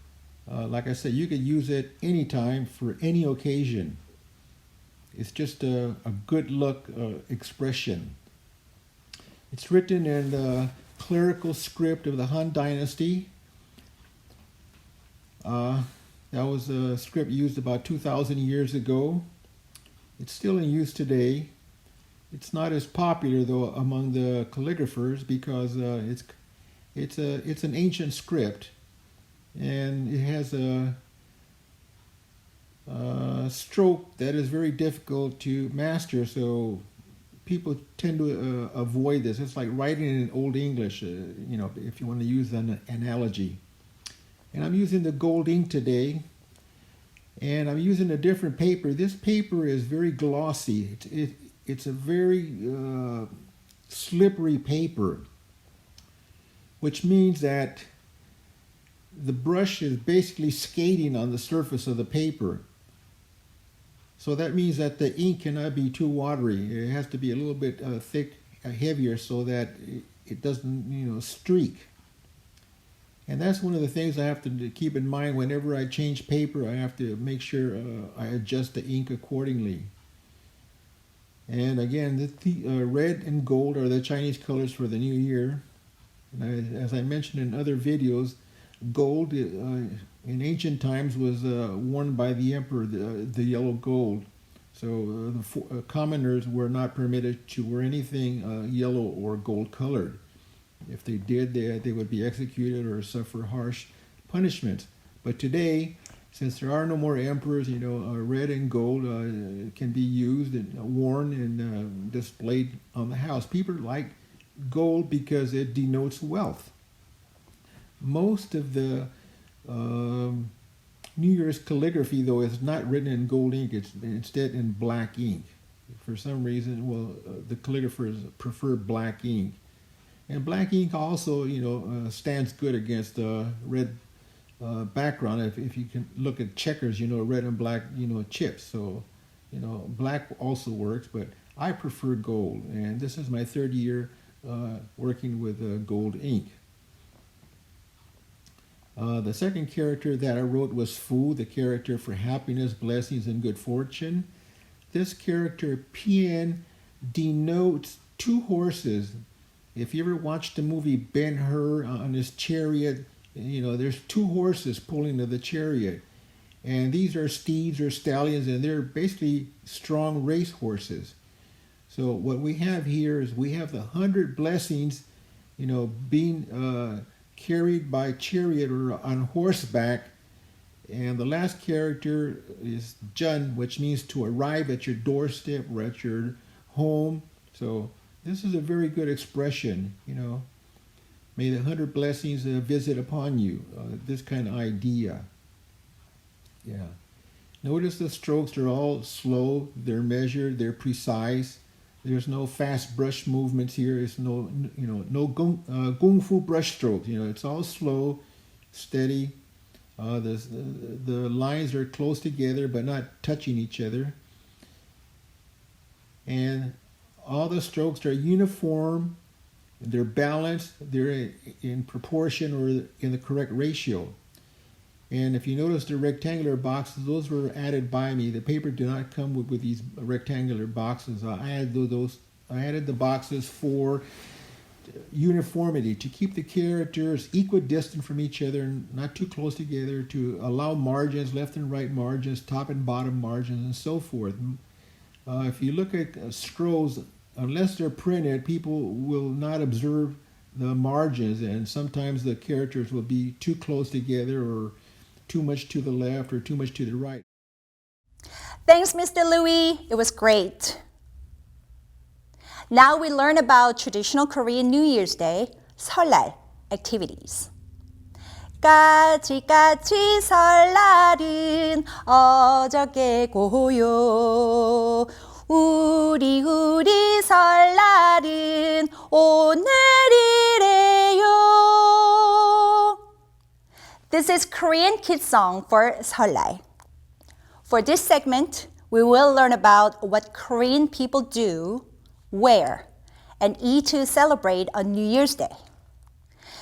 Like I said, you could use it anytime for any occasion. It's just a good luck expression. It's written in the clerical script of the Han Dynasty. That was a script used about 2,000 years ago. It's still in use today. It's not as popular though among the calligraphers because it's an ancient script, and it has a stroke that is very difficult to master. So people tend to avoid this. It's like writing in Old English, you know, if you want to use an analogy. And I'm using the gold ink today, and I'm using a different paper. This paper is very glossy. It's a very slippery paper, which means that the brush is basically skating on the surface of the paper. So that means that the ink cannot be too watery. It has to be a little bit thick, heavier, so that it doesn't, you know, streak. And that's one of the things I have to keep in mind whenever I change paper. I have to make sure I adjust the ink accordingly. And again, the red and gold are the Chinese colors for the new year. And as I mentioned in other videos, gold in ancient times was worn by the emperor, the yellow gold. So the commoners were not permitted to wear anything yellow or gold colored. If they did, they would be executed or suffer harsh punishment. But today, since there are no more emperors, you know, red and gold can be used and worn and displayed on the house. People like gold because it denotes wealth. Most of the New Year's calligraphy, though, is not written in gold ink. It's instead in black ink. For some reason, well, the calligraphers prefer black ink. And black ink also, you know, stands good against red background. If you can look at checkers, you know, red and black, you know, chips. So, you know, black also works, but I prefer gold. And this is my 3rd year working with gold ink. The second character that I wrote was Fu, the character for happiness, blessings, and good fortune. This character, Pian, denotes 2 horses. If you ever watched the movie Ben-Hur on his chariot, you know, there's 2 horses pulling to the chariot. And these are steeds or stallions, and they're basically strong race horses. So what we have here is we have the 100 blessings, you know, being carried by chariot or on horseback. And the last character is Zhen, which means to arrive at your doorstep or at your home. So This is a very good expression, May the 100 blessings visit upon you. This kind of idea. Yeah. Notice the strokes are all slow, they're measured, they're precise. There's no fast brush movements here. There's no kung fu brush strokes. It's all slow, steady. The lines are close together but not touching each other. And all the strokes are uniform, they're balanced, they're in proportion or in the correct ratio. And if you notice the rectangular boxes, those were added by me. The paper did not come with these rectangular boxes. I added the boxes for uniformity, to keep the characters equidistant from each other and not too close together, to allow margins, left and right margins, top and bottom margins, and so forth. If you look at scrolls, unless they're printed, people will not observe the margins, and sometimes the characters will be too close together or too much to the left or too much to the right. Thanks, Mr. Louis. It was great. Now we learn about traditional Korean New Year's Day, 설날, activities. 까치까치 설날은 어저께고요. 우리 설날은 오늘이래요. This is Korean kids song for 설날. For this segment, we will learn about what Korean people do, where, and eat to celebrate on New Year's Day.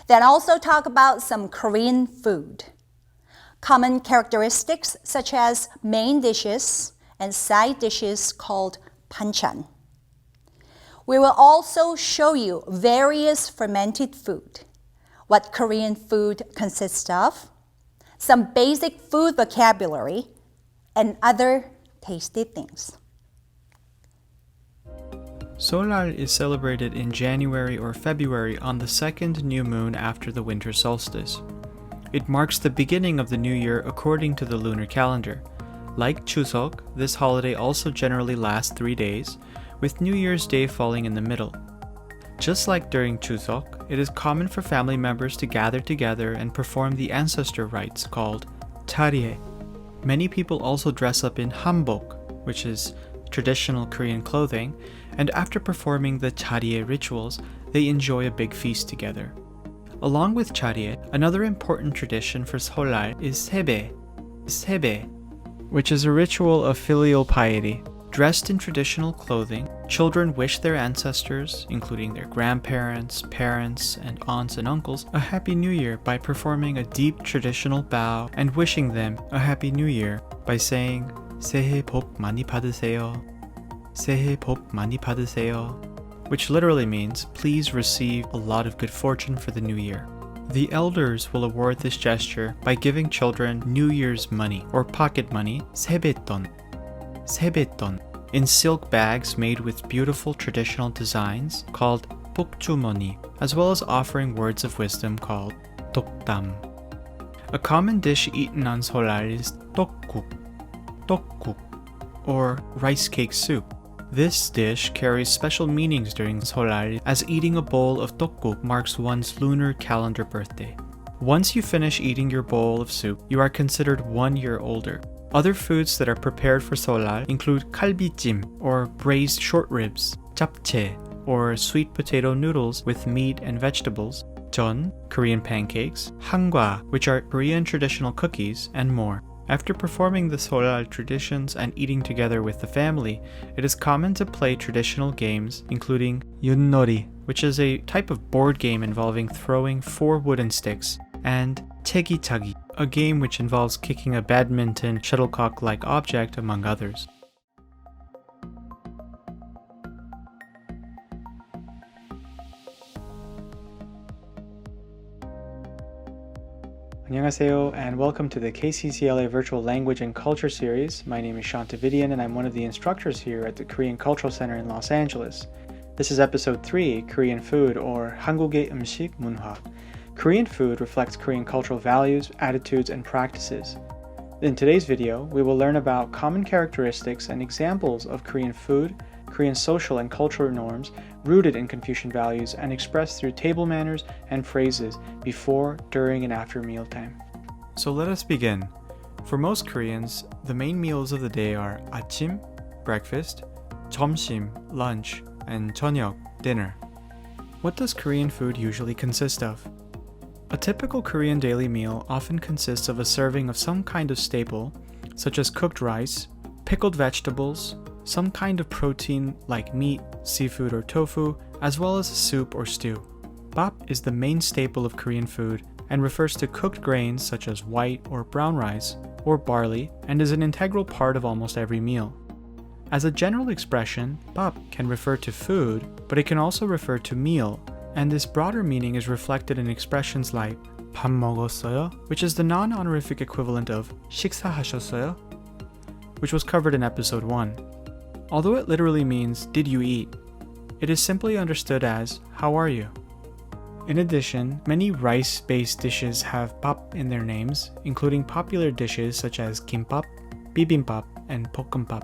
Then also talk about some Korean food. Common characteristics such as main dishes and side dishes called banchan. We will also show you various fermented food, what Korean food consists of, some basic food vocabulary, and other tasty things. Solal is celebrated in January or February on the second new moon after the winter solstice. It marks the beginning of the new year according to the lunar calendar. Like Chuseok, this holiday also generally lasts 3 days, with New Year's Day falling in the middle. Just like during Chuseok, it is common for family members to gather together and perform the ancestor rites called charie. Many people also dress up in Hanbok, which is traditional Korean clothing, and after performing the charie rituals, they enjoy a big feast together. Along with charie, another important tradition for Solal is sebe, which is a ritual of filial piety. Dressed in traditional clothing, children wish their ancestors, including their grandparents, parents, and aunts and uncles, a happy new year by performing a deep traditional bow and wishing them a happy new year by saying 새해 복 많이 받으세요, 새해 복 많이 받으세요, which literally means please receive a lot of good fortune for the new year. The elders will award this gesture by giving children New Year's money or pocket money, 세뱃돈, in silk bags made with beautiful traditional designs called 복주머니, as well as offering words of wisdom called 독담. A common dish eaten on Solal is 떡국, or rice cake soup. This dish carries special meanings during Solal, as eating a bowl of 떡국 marks one's lunar calendar birthday. Once you finish eating your bowl of soup, you are considered 1 year older. Other foods that are prepared for Solal include kalbijim, or braised short ribs, japchae, or sweet potato noodles with meat and vegetables, 전, Korean pancakes, hangwa, which are Korean traditional cookies, and more. After performing the Solal traditions and eating together with the family, it is common to play traditional games including yunori, which is a type of board game involving throwing 4 wooden sticks, and chegichagi, a game which involves kicking a badminton shuttlecock-like object, among others. Annyeonghaseyo, and welcome to the KCCLA Virtual Language and Culture Series. My name is Shanta Vidian, and I'm one of the instructors here at the Korean Cultural Center in Los Angeles. This is episode 3, Korean Food, or 한국의 음식 문화. Korean food reflects Korean cultural values, attitudes, and practices. In today's video, we will learn about common characteristics and examples of Korean food, Korean social and cultural norms rooted in Confucian values and expressed through table manners and phrases before, during, and after mealtime. So let us begin. For most Koreans, the main meals of the day are 아침, breakfast, 점심, lunch, and 저녁, dinner. What does Korean food usually consist of? A typical Korean daily meal often consists of a serving of some kind of staple, such as cooked rice, pickled vegetables, some kind of protein like meat, seafood, or tofu, as well as a soup or stew. Bap is the main staple of Korean food and refers to cooked grains such as white or brown rice or barley and is an integral part of almost every meal. As a general expression, bap can refer to food, but it can also refer to meal, and this broader meaning is reflected in expressions like 밥 먹었어요, which is the non-honorific equivalent of 식사하셨어요, which was covered in episode 1. Although it literally means did you eat, it is simply understood as how are you. In addition, many rice-based dishes have bap in their names, including popular dishes such as kimbap, bibimbap, and 볶음밥.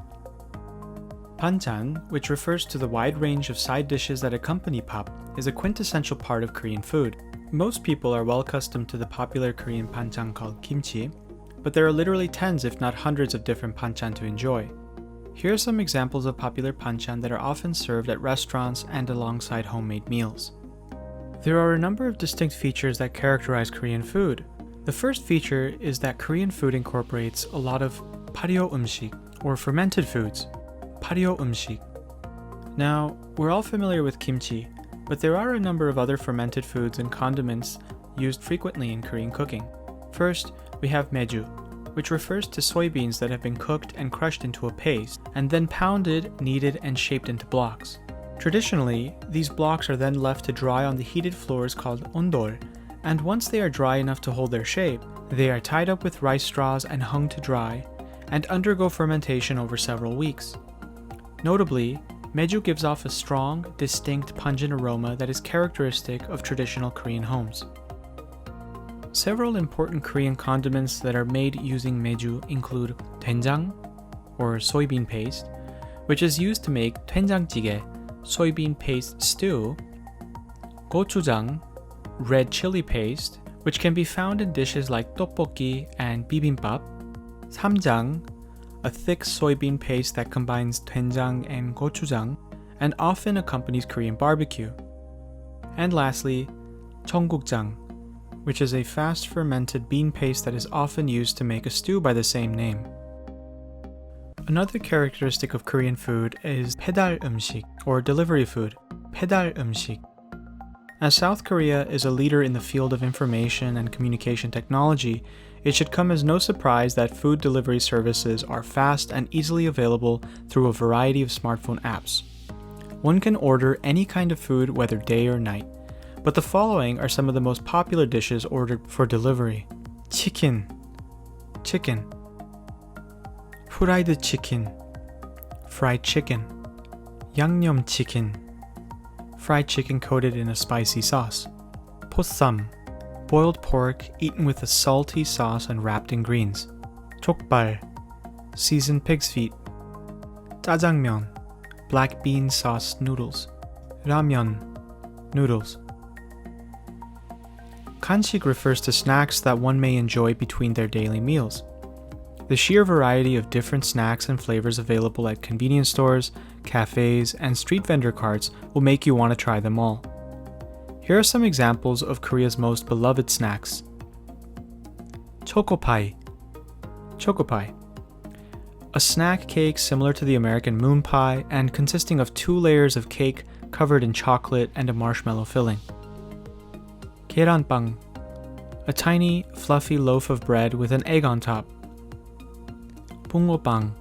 Banchan, which refers to the wide range of side dishes that accompany bap, is a quintessential part of Korean food. Most people are well accustomed to the popular Korean banchan called kimchi, but there are literally tens if not hundreds of different banchan to enjoy. Here are some examples of popular banchan that are often served at restaurants and alongside homemade meals. There are a number of distinct features that characterize Korean food. The first feature is that Korean food incorporates a lot of 발효 음식, or fermented foods. 발효 음식. Now, we're all familiar with kimchi, but there are a number of other fermented foods and condiments used frequently in Korean cooking. First, we have meju, which refers to soybeans that have been cooked and crushed into a paste, and then pounded, kneaded, and shaped into blocks. Traditionally, these blocks are then left to dry on the heated floors called ondol, and once they are dry enough to hold their shape, they are tied up with rice straws and hung to dry, and undergo fermentation over several weeks. Notably, meju gives off a strong, distinct pungent aroma that is characteristic of traditional Korean homes. Several important Korean condiments that are made using meju include doenjang, or soybean paste, which is used to make doenjangjjigae, soybean paste stew, gochujang, red chili paste, which can be found in dishes like tteokbokki and bibimbap, samjang, a thick soybean paste that combines doenjang and gochujang and often accompanies Korean barbecue. And lastly, jeonggukjang, which is a fast fermented bean paste that is often used to make a stew by the same name. Another characteristic of Korean food is 배달 음식, or delivery food, 배달 음식. As South Korea is a leader in the field of information and communication technology, it should come as no surprise that food delivery services are fast and easily available through a variety of smartphone apps. One can order any kind of food whether day or night, but the following are some of the most popular dishes ordered for delivery. Chicken, fried chicken, fried chicken, 양념 chicken, fried chicken coated in a spicy sauce, 보쌈, boiled pork eaten with a salty sauce and wrapped in greens, 족발, seasoned pig's feet, 짜장면, black bean sauce noodles, ramen, noodles. Kanshik refers to snacks that one may enjoy between their daily meals. The sheer variety of different snacks and flavors available at convenience stores, cafes, and street vendor carts will make you want to try them all. Here are some examples of Korea's most beloved snacks. Chocopai. A snack cake similar to the American moon pie and consisting of 2 layers of cake covered in chocolate and a marshmallow filling. 계란빵. A tiny, fluffy loaf of bread with an egg on top. 붕어빵.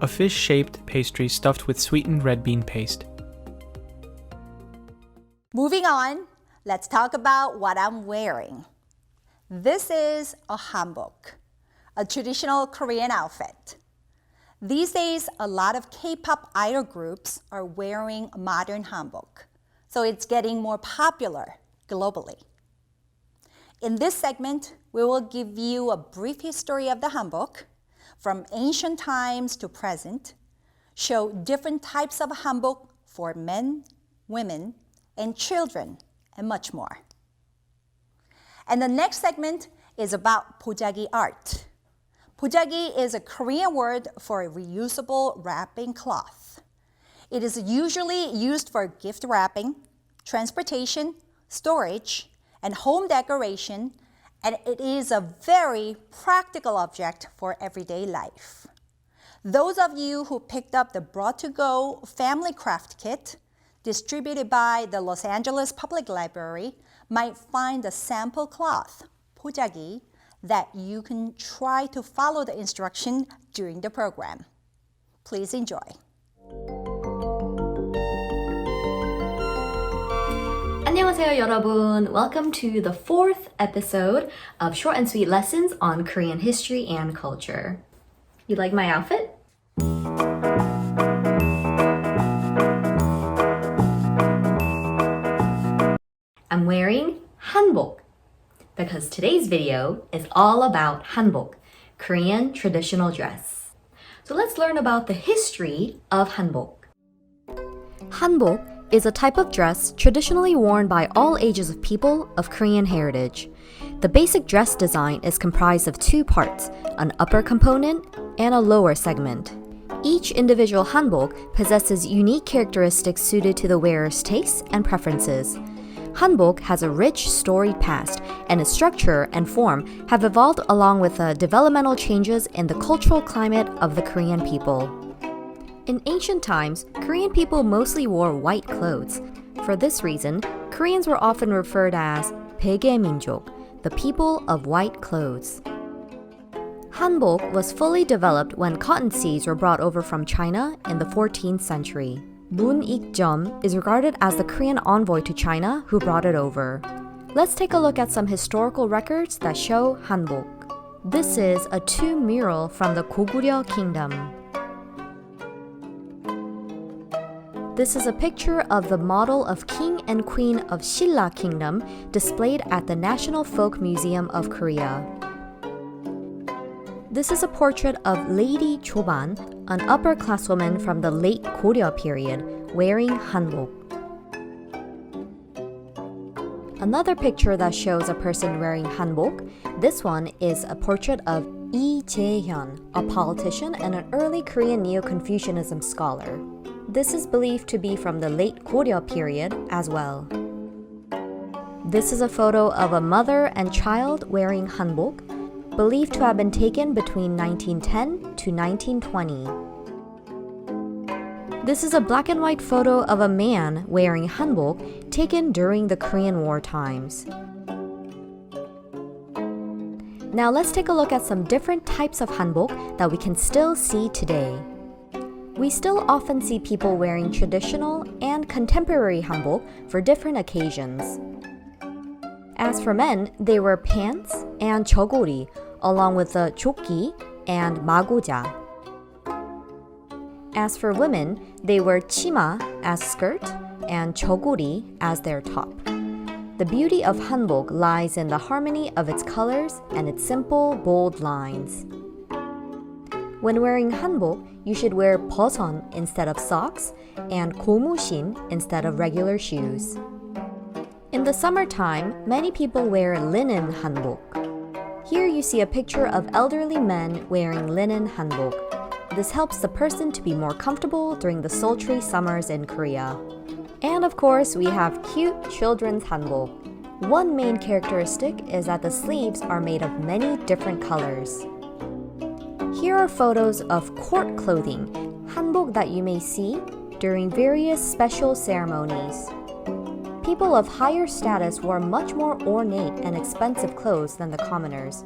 A fish-shaped pastry stuffed with sweetened red bean paste. Moving on, let's talk about what I'm wearing. This is a hanbok, a traditional Korean outfit. These days, a lot of K-pop idol groups are wearing a modern hanbok, so it's getting more popular globally. In this segment, we will give you a brief history of the hanbok, from ancient times to present, show different types of hanbok for men, women, and children, and much more. And the next segment is about pojagi art. Pojagi is a Korean word for a reusable wrapping cloth. It is usually used for gift wrapping, transportation, storage, and home decoration, and it is a very practical object for everyday life. Those of you who picked up the Brought-to-Go Family Craft Kit, distributed by the Los Angeles Public Library, might find a sample cloth, pojagi, that you can try to follow the instruction during the program. Please enjoy. 안녕하세요 여러분. Welcome to the 4th episode of Short and Sweet Lessons on Korean History and Culture. You like my outfit? I'm wearing Hanbok because today's video is all about Hanbok, Korean traditional dress. So let's learn about the history of Hanbok. Hanbok is a type of dress traditionally worn by all ages of people of Korean heritage. The basic dress design is comprised of two parts, an upper component and a lower segment. Each individual hanbok possesses unique characteristics suited to the wearer's tastes and preferences. Hanbok has a rich, storied past, and its structure and form have evolved along with the developmental changes in the cultural climate of the Korean people. In ancient times, Korean people mostly wore white clothes. For this reason, Koreans were often referred as 베개민족, the people of white clothes. Hanbok was fully developed when cotton seeds were brought over from China in the 14th century. Moon Ik-jeom is regarded as the Korean envoy to China who brought it over. Let's take a look at some historical records that show Hanbok. This is a tomb mural from the Goguryeo Kingdom. This is a picture of the model of King and Queen of Silla Kingdom displayed at the National Folk Museum of Korea. This is a portrait of Lady Choban, an upper-class woman from the late Goryeo period, wearing hanbok. Another picture that shows a person wearing hanbok, this one is a portrait of Lee Jae-hyun, a politician and an early Korean Neo-Confucianism scholar. This is believed to be from the late Goryeo period as well. This is a photo of a mother and child wearing hanbok, believed to have been taken between 1910 to 1920. This is a black and white photo of a man wearing hanbok taken during the Korean War times. Now let's take a look at some different types of hanbok that we can still see today. We still often see people wearing traditional and contemporary hanbok for different occasions. As for men, they wear pants and jeogori, along with the joki and magoja. As for women, they wear chima as skirt and jeogori as their top. The beauty of hanbok lies in the harmony of its colors and its simple, bold lines. When wearing hanbok, you should wear boson instead of socks and gomushin instead of regular shoes. In the summertime, many people wear linen hanbok. Here you see a picture of elderly men wearing linen hanbok. This helps the person to be more comfortable during the sultry summers in Korea. And of course, we have cute children's hanbok. One main characteristic is that the sleeves are made of many different colors. Here are photos of court clothing, hanbok that you may see during various special ceremonies. People of higher status wore much more ornate and expensive clothes than the commoners.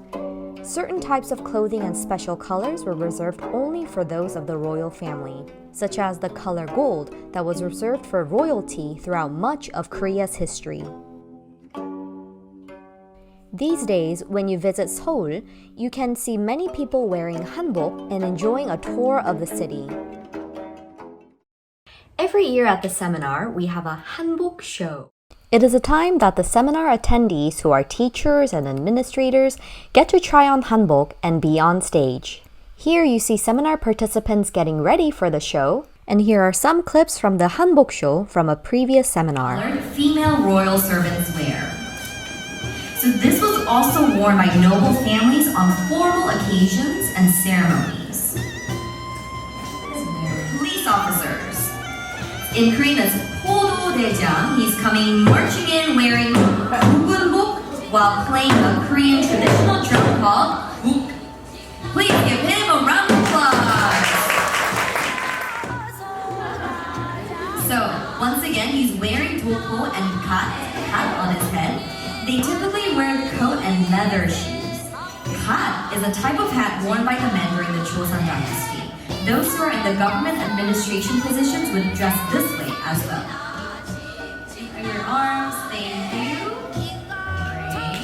Certain types of clothing and special colors were reserved only for those of the royal family, such as the color gold that was reserved for royalty throughout much of Korea's history. These days, when you visit Seoul, you can see many people wearing hanbok and enjoying a tour of the city. Every year at the seminar, we have a hanbok show. It is a time that the seminar attendees, who are teachers and administrators, get to try on hanbok and be on stage. Here you see seminar participants getting ready for the show, and here are some clips from the Hanbok show from a previous seminar. Female royal servants wear. So this was also worn by noble families on formal occasions and ceremonies. Police officers. In Korean, it's 포도대장. He's coming marching in wearing Pungmul while playing a Korean traditional drum called buk. Please give him a round of applause. So, once again, he's wearing dopo and kat on his head. They typically wear the coat and leather shoes. Kat is a type of hat worn by the men during the Joseon dynasty. Those who are in the government administration positions would dress this way as well. Open your arms, thank you. Great.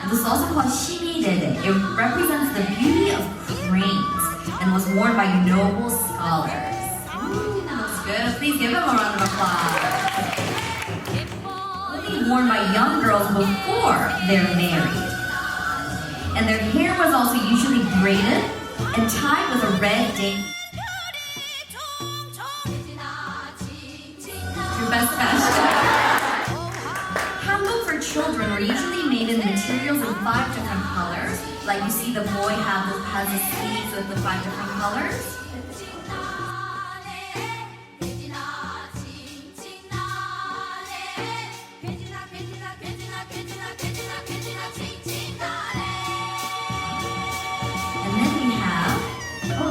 This is also called shimidede. It represents the beauty of cranes and was worn by noble scholars. Ooh, that's good. Please give him a round of applause. Only worn by young girls before they're married. And their hair was also usually braided and tied with a red date. Your best fashion. Hanbok for children were usually made in materials in 5 different colors. Like you see the boy has his sleeves with the 5 different colors.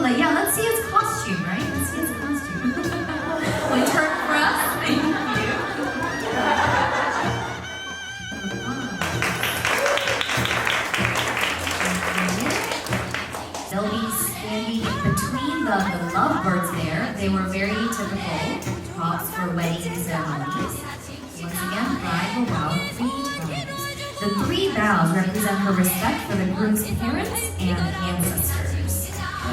Yeah, let's see his costume, right? Let's see his costume. Will you turn for us? Thank you. They'll be standing between the lovebirds there. They were very typical props for wedding ceremonies. Once again, bride will bow 3 times. The 3 bows represent her respect for the groom's parents and ancestors.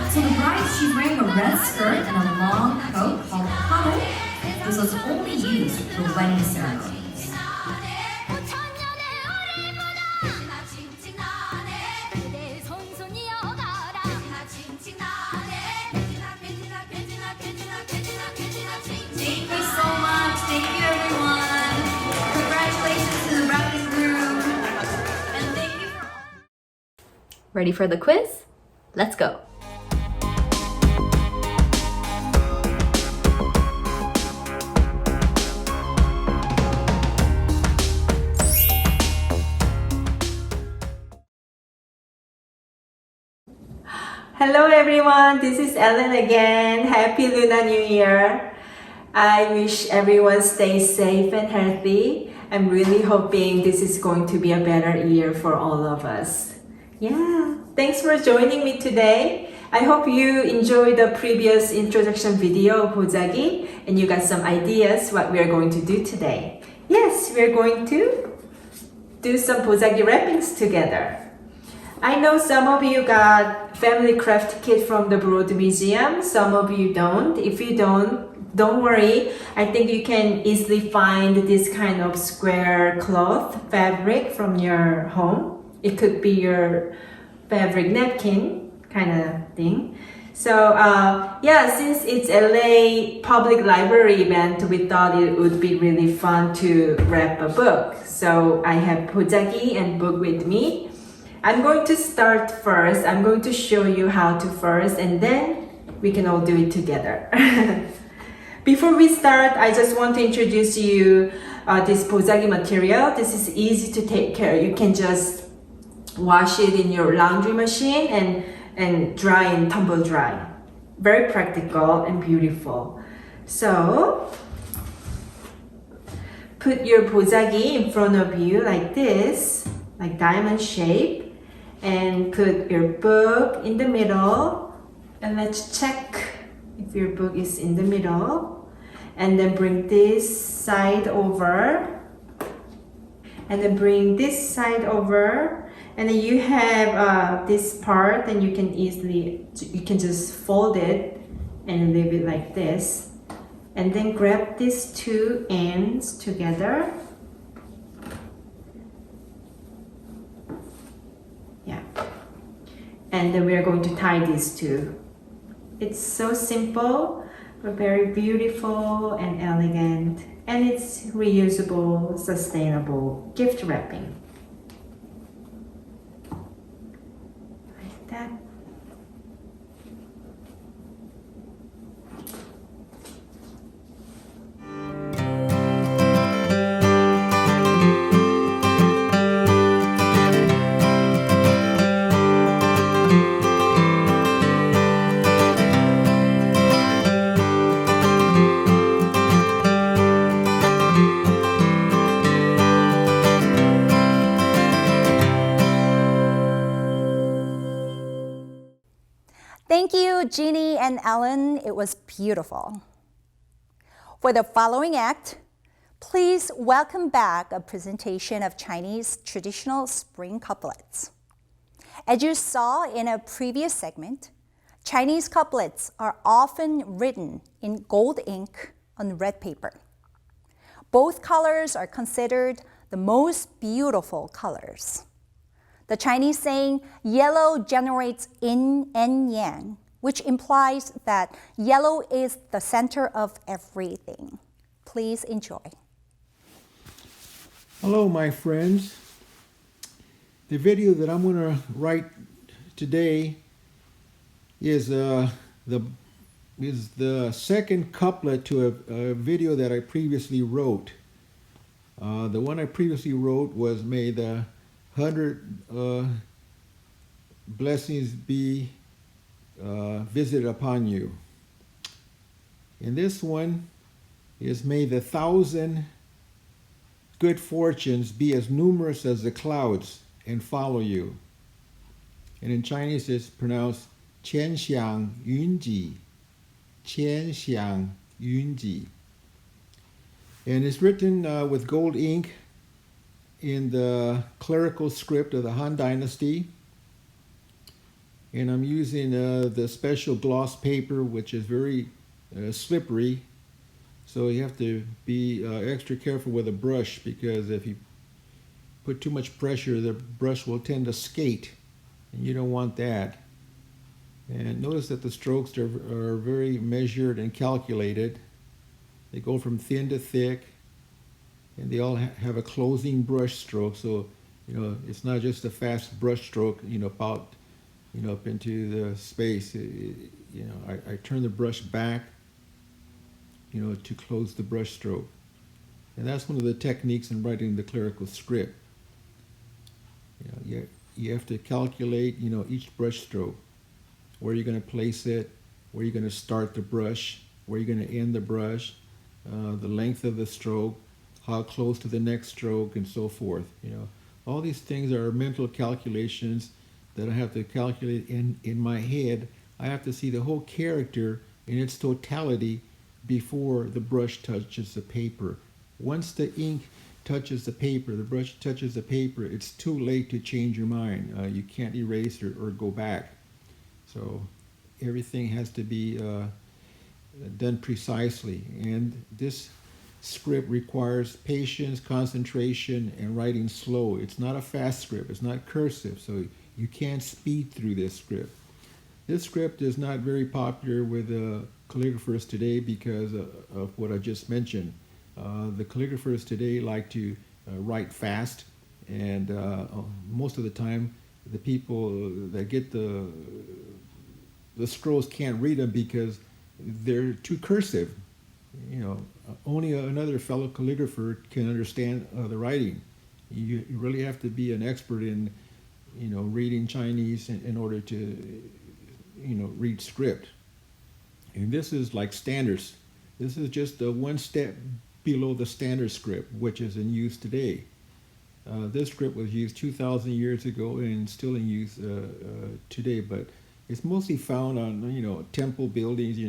So the bride, she's wearing a red skirt and a long coat called halo. This was only used for wedding ceremonies. Thank you so much. Thank you, everyone. Congratulations to the bride and groom. And thank you for all. Ready for the quiz? Let's go. Hello everyone, this is Ellen again. Happy Lunar New Year. I wish everyone stays safe and healthy. I'm really hoping this is going to be a better year for all of us. Yeah, thanks for joining me today. I hope you enjoyed the previous introduction video of pojagi and you got some ideas what we are going to do today. Yes, we're going to do some pojagi wrappings together. I know some of you got family craft kit from the Broad Museum, some of you don't. If you don't worry. I think you can easily find this kind of square cloth fabric from your home. It could be your fabric napkin kind of thing. So yeah, since it's LA Public Library event, we thought it would be really fun to wrap a book. So I have pojagi and book with me. I'm going to start first. I'm going to show you how to first, and then we can all do it together. Before we start, I just want to introduce you this pojagi material. This is easy to take care. You can just wash it in your laundry machine and dry and tumble dry. Very practical and beautiful. So put your pojagi in front of you like this, like diamond shape. And put your book in the middle, and let's check if your book is in the middle. And then bring this side over, and then bring this side over, and then you have this part, and you can just fold it and leave it like this, and then grab these two ends together. And then we are going to tie these two. It's so simple, but very beautiful and elegant. And it's reusable, sustainable gift wrapping. Like that. Thank you, Jeannie and Ellen. It was beautiful. For the following act, please welcome back a presentation of Chinese traditional spring couplets. As you saw in a previous segment, Chinese couplets are often written in gold ink on red paper. Both colors are considered the most beautiful colors. The Chinese saying, yellow generates yin and yang, which implies that yellow is the center of everything. Please enjoy. Hello, my friends. The video that I'm going to write today is the second couplet to a video that I previously wrote. The one I previously wrote was May the 100 blessings be visited upon you. And this one is May the 1,000 good fortunes be as numerous as the clouds and follow you. And in Chinese it's pronounced Qian Xiang Yun Ji. Qian Xiang Yun Ji. And it's written with gold ink in the clerical script of the Han Dynasty. And I'm using the special gloss paper, which is very slippery. So you have to be extra careful with a brush, because if you put too much pressure, the brush will tend to skate, and you don't want that. And notice that the strokes are very measured and calculated. They go from thin to thick, and they all have a closing brush stroke. So, it's not just a fast brush stroke, about, up into the space. I turn the brush back, to close the brush stroke. And that's one of the techniques in writing the clerical script. You have to calculate, each brush stroke, where you're going to place it, where you're going to start the brush, where you're going to end the brush, the length of the stroke, how close to the next stroke, and so forth. All these things are mental calculations that I have to calculate in my head. I have to see the whole character in its totality before the brush touches the paper. Once the ink touches the paper, the brush touches the paper, it's too late to change your mind. You can't erase or go back. So everything has to be done precisely. And this script requires patience, concentration, and writing slow. It's not a fast script. It's not cursive, so you can't speed through this script. This script is not very popular with calligraphers today because of what I just mentioned. The calligraphers today like to write fast, and most of the time the people that get the scrolls can't read them because they're too cursive. Only another fellow calligrapher can understand the writing. You really have to be an expert in, reading Chinese in order to, read script. And this is like standards. This is just one step below the standard script, which is in use today. This script was used 2,000 years ago and still in use today, but it's mostly found on, temple buildings,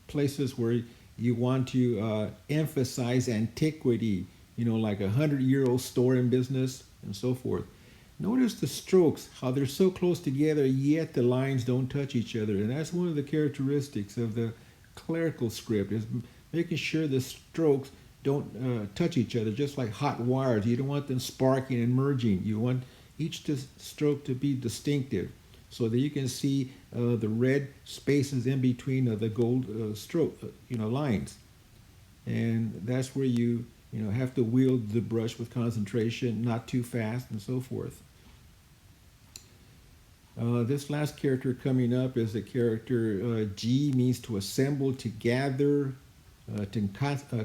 places where you want to emphasize antiquity, like 100-year-old store in business and so forth. Notice the strokes, how they're so close together, yet the lines don't touch each other. And that's one of the characteristics of the clerical script, is making sure the strokes don't touch each other, just like hot wires. You don't want them sparking and merging. You want each stroke to be distinctive, so that you can see the red spaces in between the gold stroke, lines. And that's where you have to wield the brush with concentration, not too fast, and so forth. This last character coming up is the character G, means to assemble, to gather, to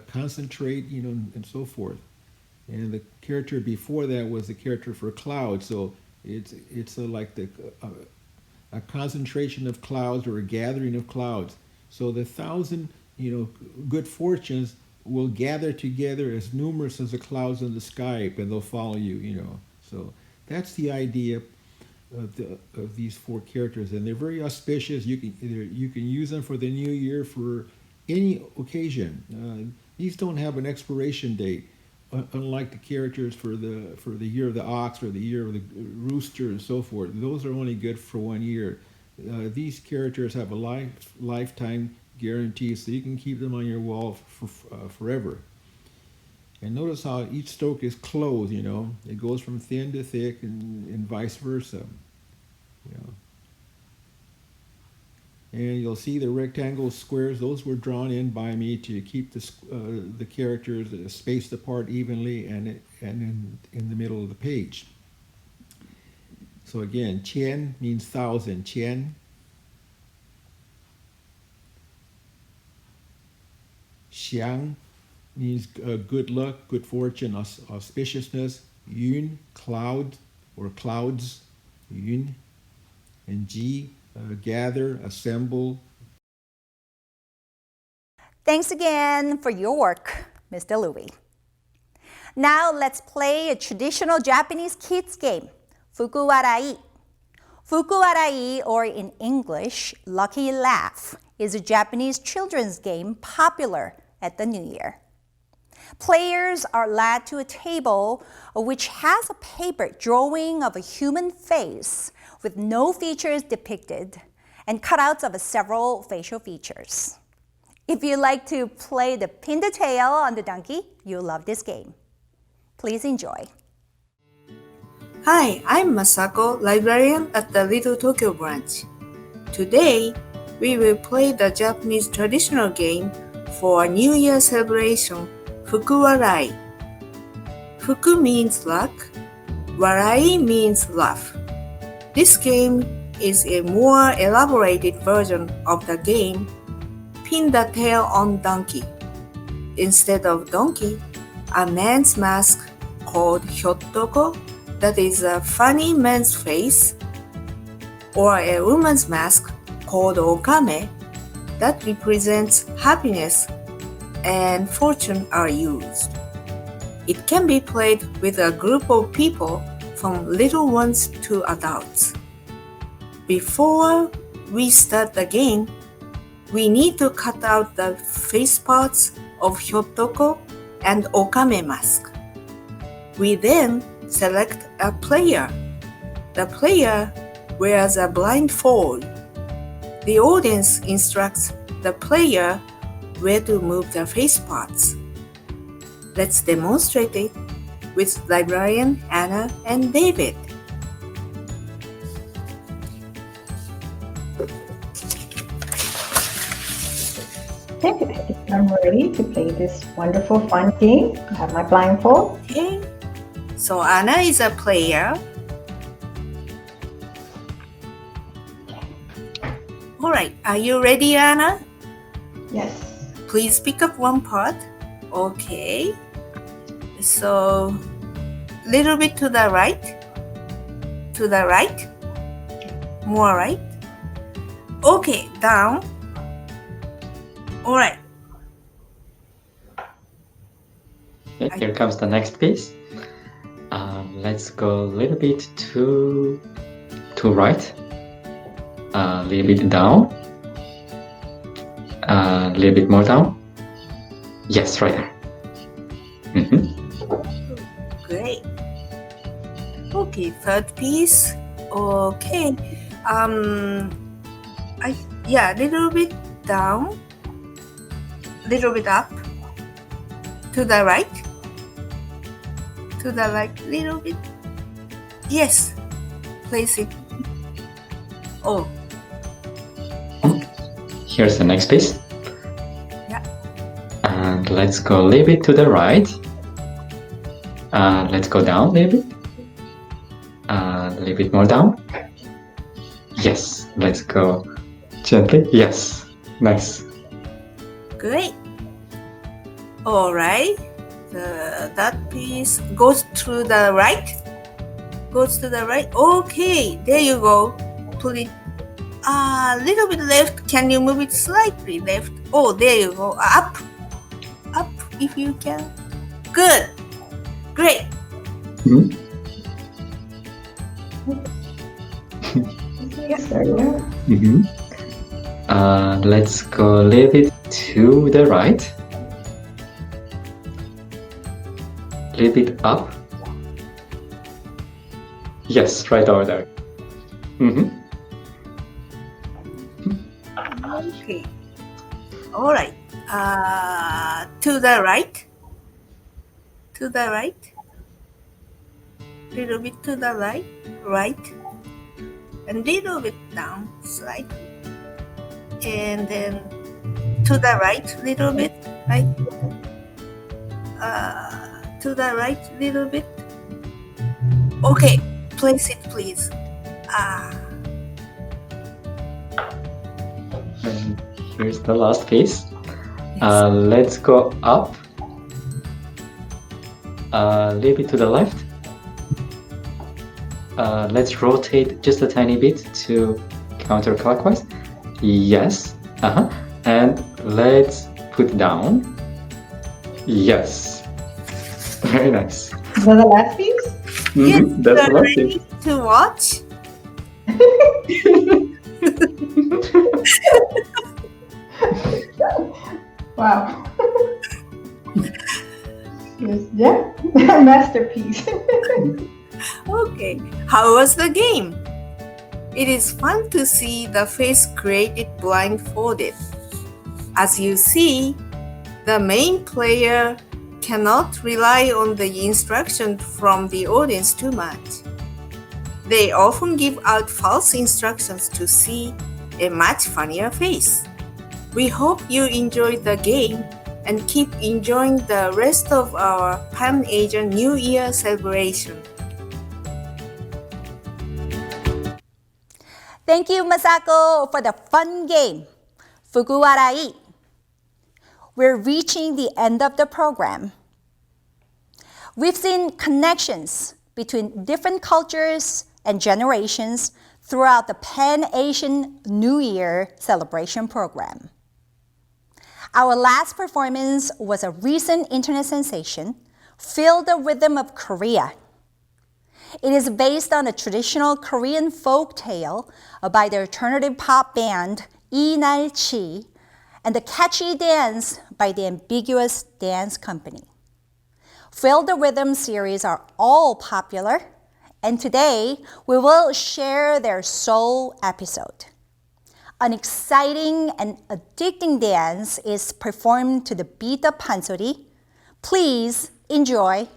concentrate, and so forth. And the character before that was the character for cloud. So it's like a concentration of clouds, or a gathering of clouds. So the 1,000 good fortunes will gather together as numerous as the clouds in the sky, and they'll follow you. So that's the idea of these 4 characters, and they're very auspicious. You can use them for the new year, for any occasion. These don't have an expiration date, unlike the characters for the year of the ox, or the year of the rooster, and so forth. Those are only good for 1 year. These characters have a lifetime guarantee, so you can keep them on your wall for forever. And notice how each stroke is closed, it goes from thin to thick, and vice versa. And you'll see the rectangle squares, those were drawn in by me to keep the characters spaced apart evenly, and in the middle of the page. So again, qian means 1,000, qian. Xiang means good luck, good fortune, auspiciousness. Yun, cloud or clouds, yun. And Ji, gather, assemble. Thanks again for your work, Mr. Louis. Now let's play a traditional Japanese kids game, fukuwarai. Fukuwarai, or in English, Lucky Laugh, is a Japanese children's game popular at the New Year. Players are led to a table which has a paper drawing of a human face with no features depicted, and cutouts of several facial features. If you like to play the pin the tail on the donkey, you'll love this game. Please enjoy. Hi, I'm Masako, librarian at the Little Tokyo branch. Today, we will play the Japanese traditional game for a New Year celebration, fukuwarai. Fuku means luck, warai means laugh. This game is a more elaborated version of the game Pin the Tail on Donkey. Instead of donkey, a man's mask called hyottoko, that is a funny man's face, or a woman's mask called okame, that represents happiness and fortune are used. It can be played with a group of people from little ones to adults. Before we start the game, we need to cut out the face parts of hyottoko and okame mask. We then select a player. The player wears a blindfold. The audience instructs the player where to move the face parts. Let's demonstrate it with librarian Anna and David. Okay, I'm ready to play this wonderful fun game. I have my blindfold. Okay, so Anna is a player. Alright, are you ready, Anna? Yes. Please pick up one part. Okay. So, little bit to the right. To the right. More right. Okay, down. Alright. Okay, here comes the next piece. Let's go a little bit to right. A little bit down. A little bit more down. Yes, right there. Great. Okay, third piece. Okay. Little bit down. Little bit up. To the right. To the right, little bit. Yes. Place it. Oh. Here's the next piece. Yeah. And let's go a little bit to the right. Let's go down a little bit. A little bit more down. Yes. Let's go gently. Yes. Nice. Great. All right. That piece goes to the right. Goes to the right. Okay. There you go. Put it a little bit left. Can you move it slightly left? Oh, there you go. Up. Up if you can. Good. Great. Mm-hmm. Mm-hmm. Let's go a little bit to the right. A little bit up. Yes, right over there. Mm-hmm. Okay. All right. To the right. To the right. Little bit to the right. Right. And little bit down slightly. And then to the right little bit. Right. To the right little bit. Okay. Place it, please. And here's the last piece. Yes. Let's go up. A little bit to the left. Let's rotate just a tiny bit to counterclockwise. Yes. And let's put down. Yes. Very nice. Is that the last piece? Yes, That's the last ready piece. to watch. Wow. Yes, yeah, masterpiece. Okay, how was the game? It is fun to see the face created blindfolded. As you see, the main player cannot rely on the instruction from the audience too much. They often give out false instructions to see a much funnier face. We hope you enjoyed the game and keep enjoying the rest of our Pan-Asian New Year celebration. Thank you, Masako, for the fun game, fukuwarai. We're reaching the end of the program. We've seen connections between different cultures and generations throughout the Pan-Asian New Year celebration program. Our last performance was a recent internet sensation, Feel the Rhythm of Korea. It is based on a traditional Korean folk tale by the alternative pop band 이날치 and the catchy dance by the Ambiguous Dance Company. Feel the Rhythm series are all popular, and today we will share their sole episode. An exciting and addicting dance is performed to the beat of pansori. Please enjoy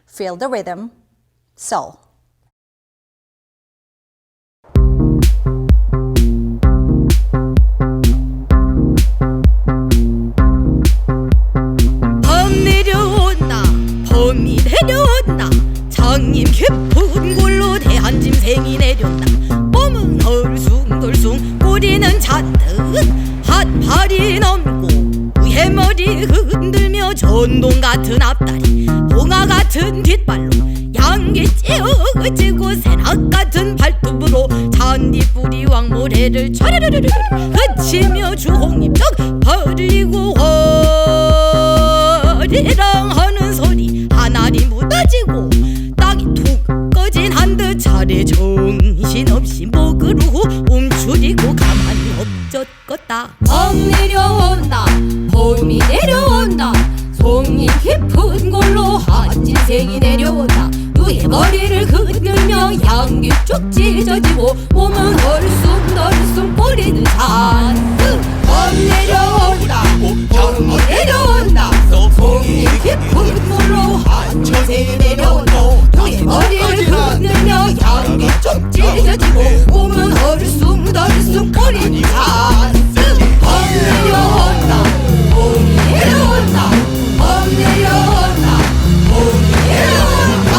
Feel the Rhythm, Seoul. 봄이 내려온다. 장님 깊은 골로 대한 짐승이 내렸다. 봄은 덜숭덜숭 꼬리는 잔뜩 핫팔이 넘고 우해머리 흔들며 전동 같은 앞다리 봉화 같은 뒷발로 양기 찌우지고 새낙 같은 발톱으로 잔디뿌리 왕모래를 촤르르르르 그치며 주홍잎떡 벌리고 허리랑 하는 소리 하늘이 무너지고 땅이 툭 꺼진 한듯 차례 정신없이 목으로 움츠리고 가만히 엎젖었다. 봄 내려온다. 봄이 내려온다. 송이 깊은 골로 한 진생이 내려온다. 누의 머리를 흔들며 향기 쭉 찢어지고 몸은 헐숭덜숭 꼬리는 잔뜩 봄 내려온다. 봄이 내려온다. 송이 깊은 골로 한참 내려온 모두의 머리를 흔들며 향기 좀 찢어지고 오면 허르숭 거리는 찬스 봄 내려온다 봄이 내려온다 봄 내려온다 봄이 내려온다.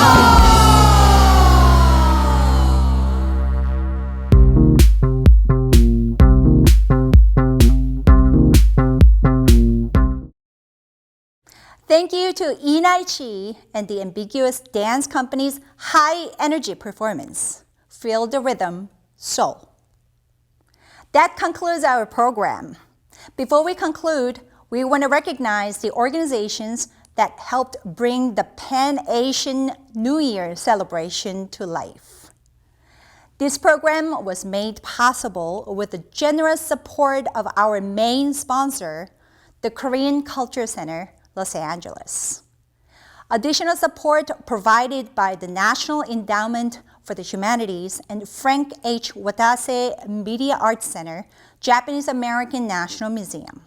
Thank you to Inai Chi and the Ambiguous Dance Company's high energy performance. Feel the rhythm, soul. That concludes our program. Before we conclude, we want to recognize the organizations that helped bring the Pan-Asian New Year celebration to life. This program was made possible with the generous support of our main sponsor, the Korean Culture Center, Los Angeles. Additional support provided by the National Endowment for the Humanities and Frank H. Watase Media Arts Center, Japanese American National Museum.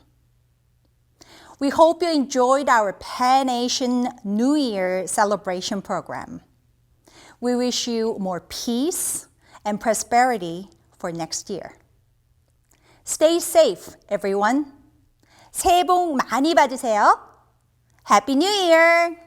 We hope you enjoyed our Pan-Asian New Year celebration program. We wish you more peace and prosperity for next year. Stay safe, everyone. 새해 복 많이 받으세요. Happy New Year!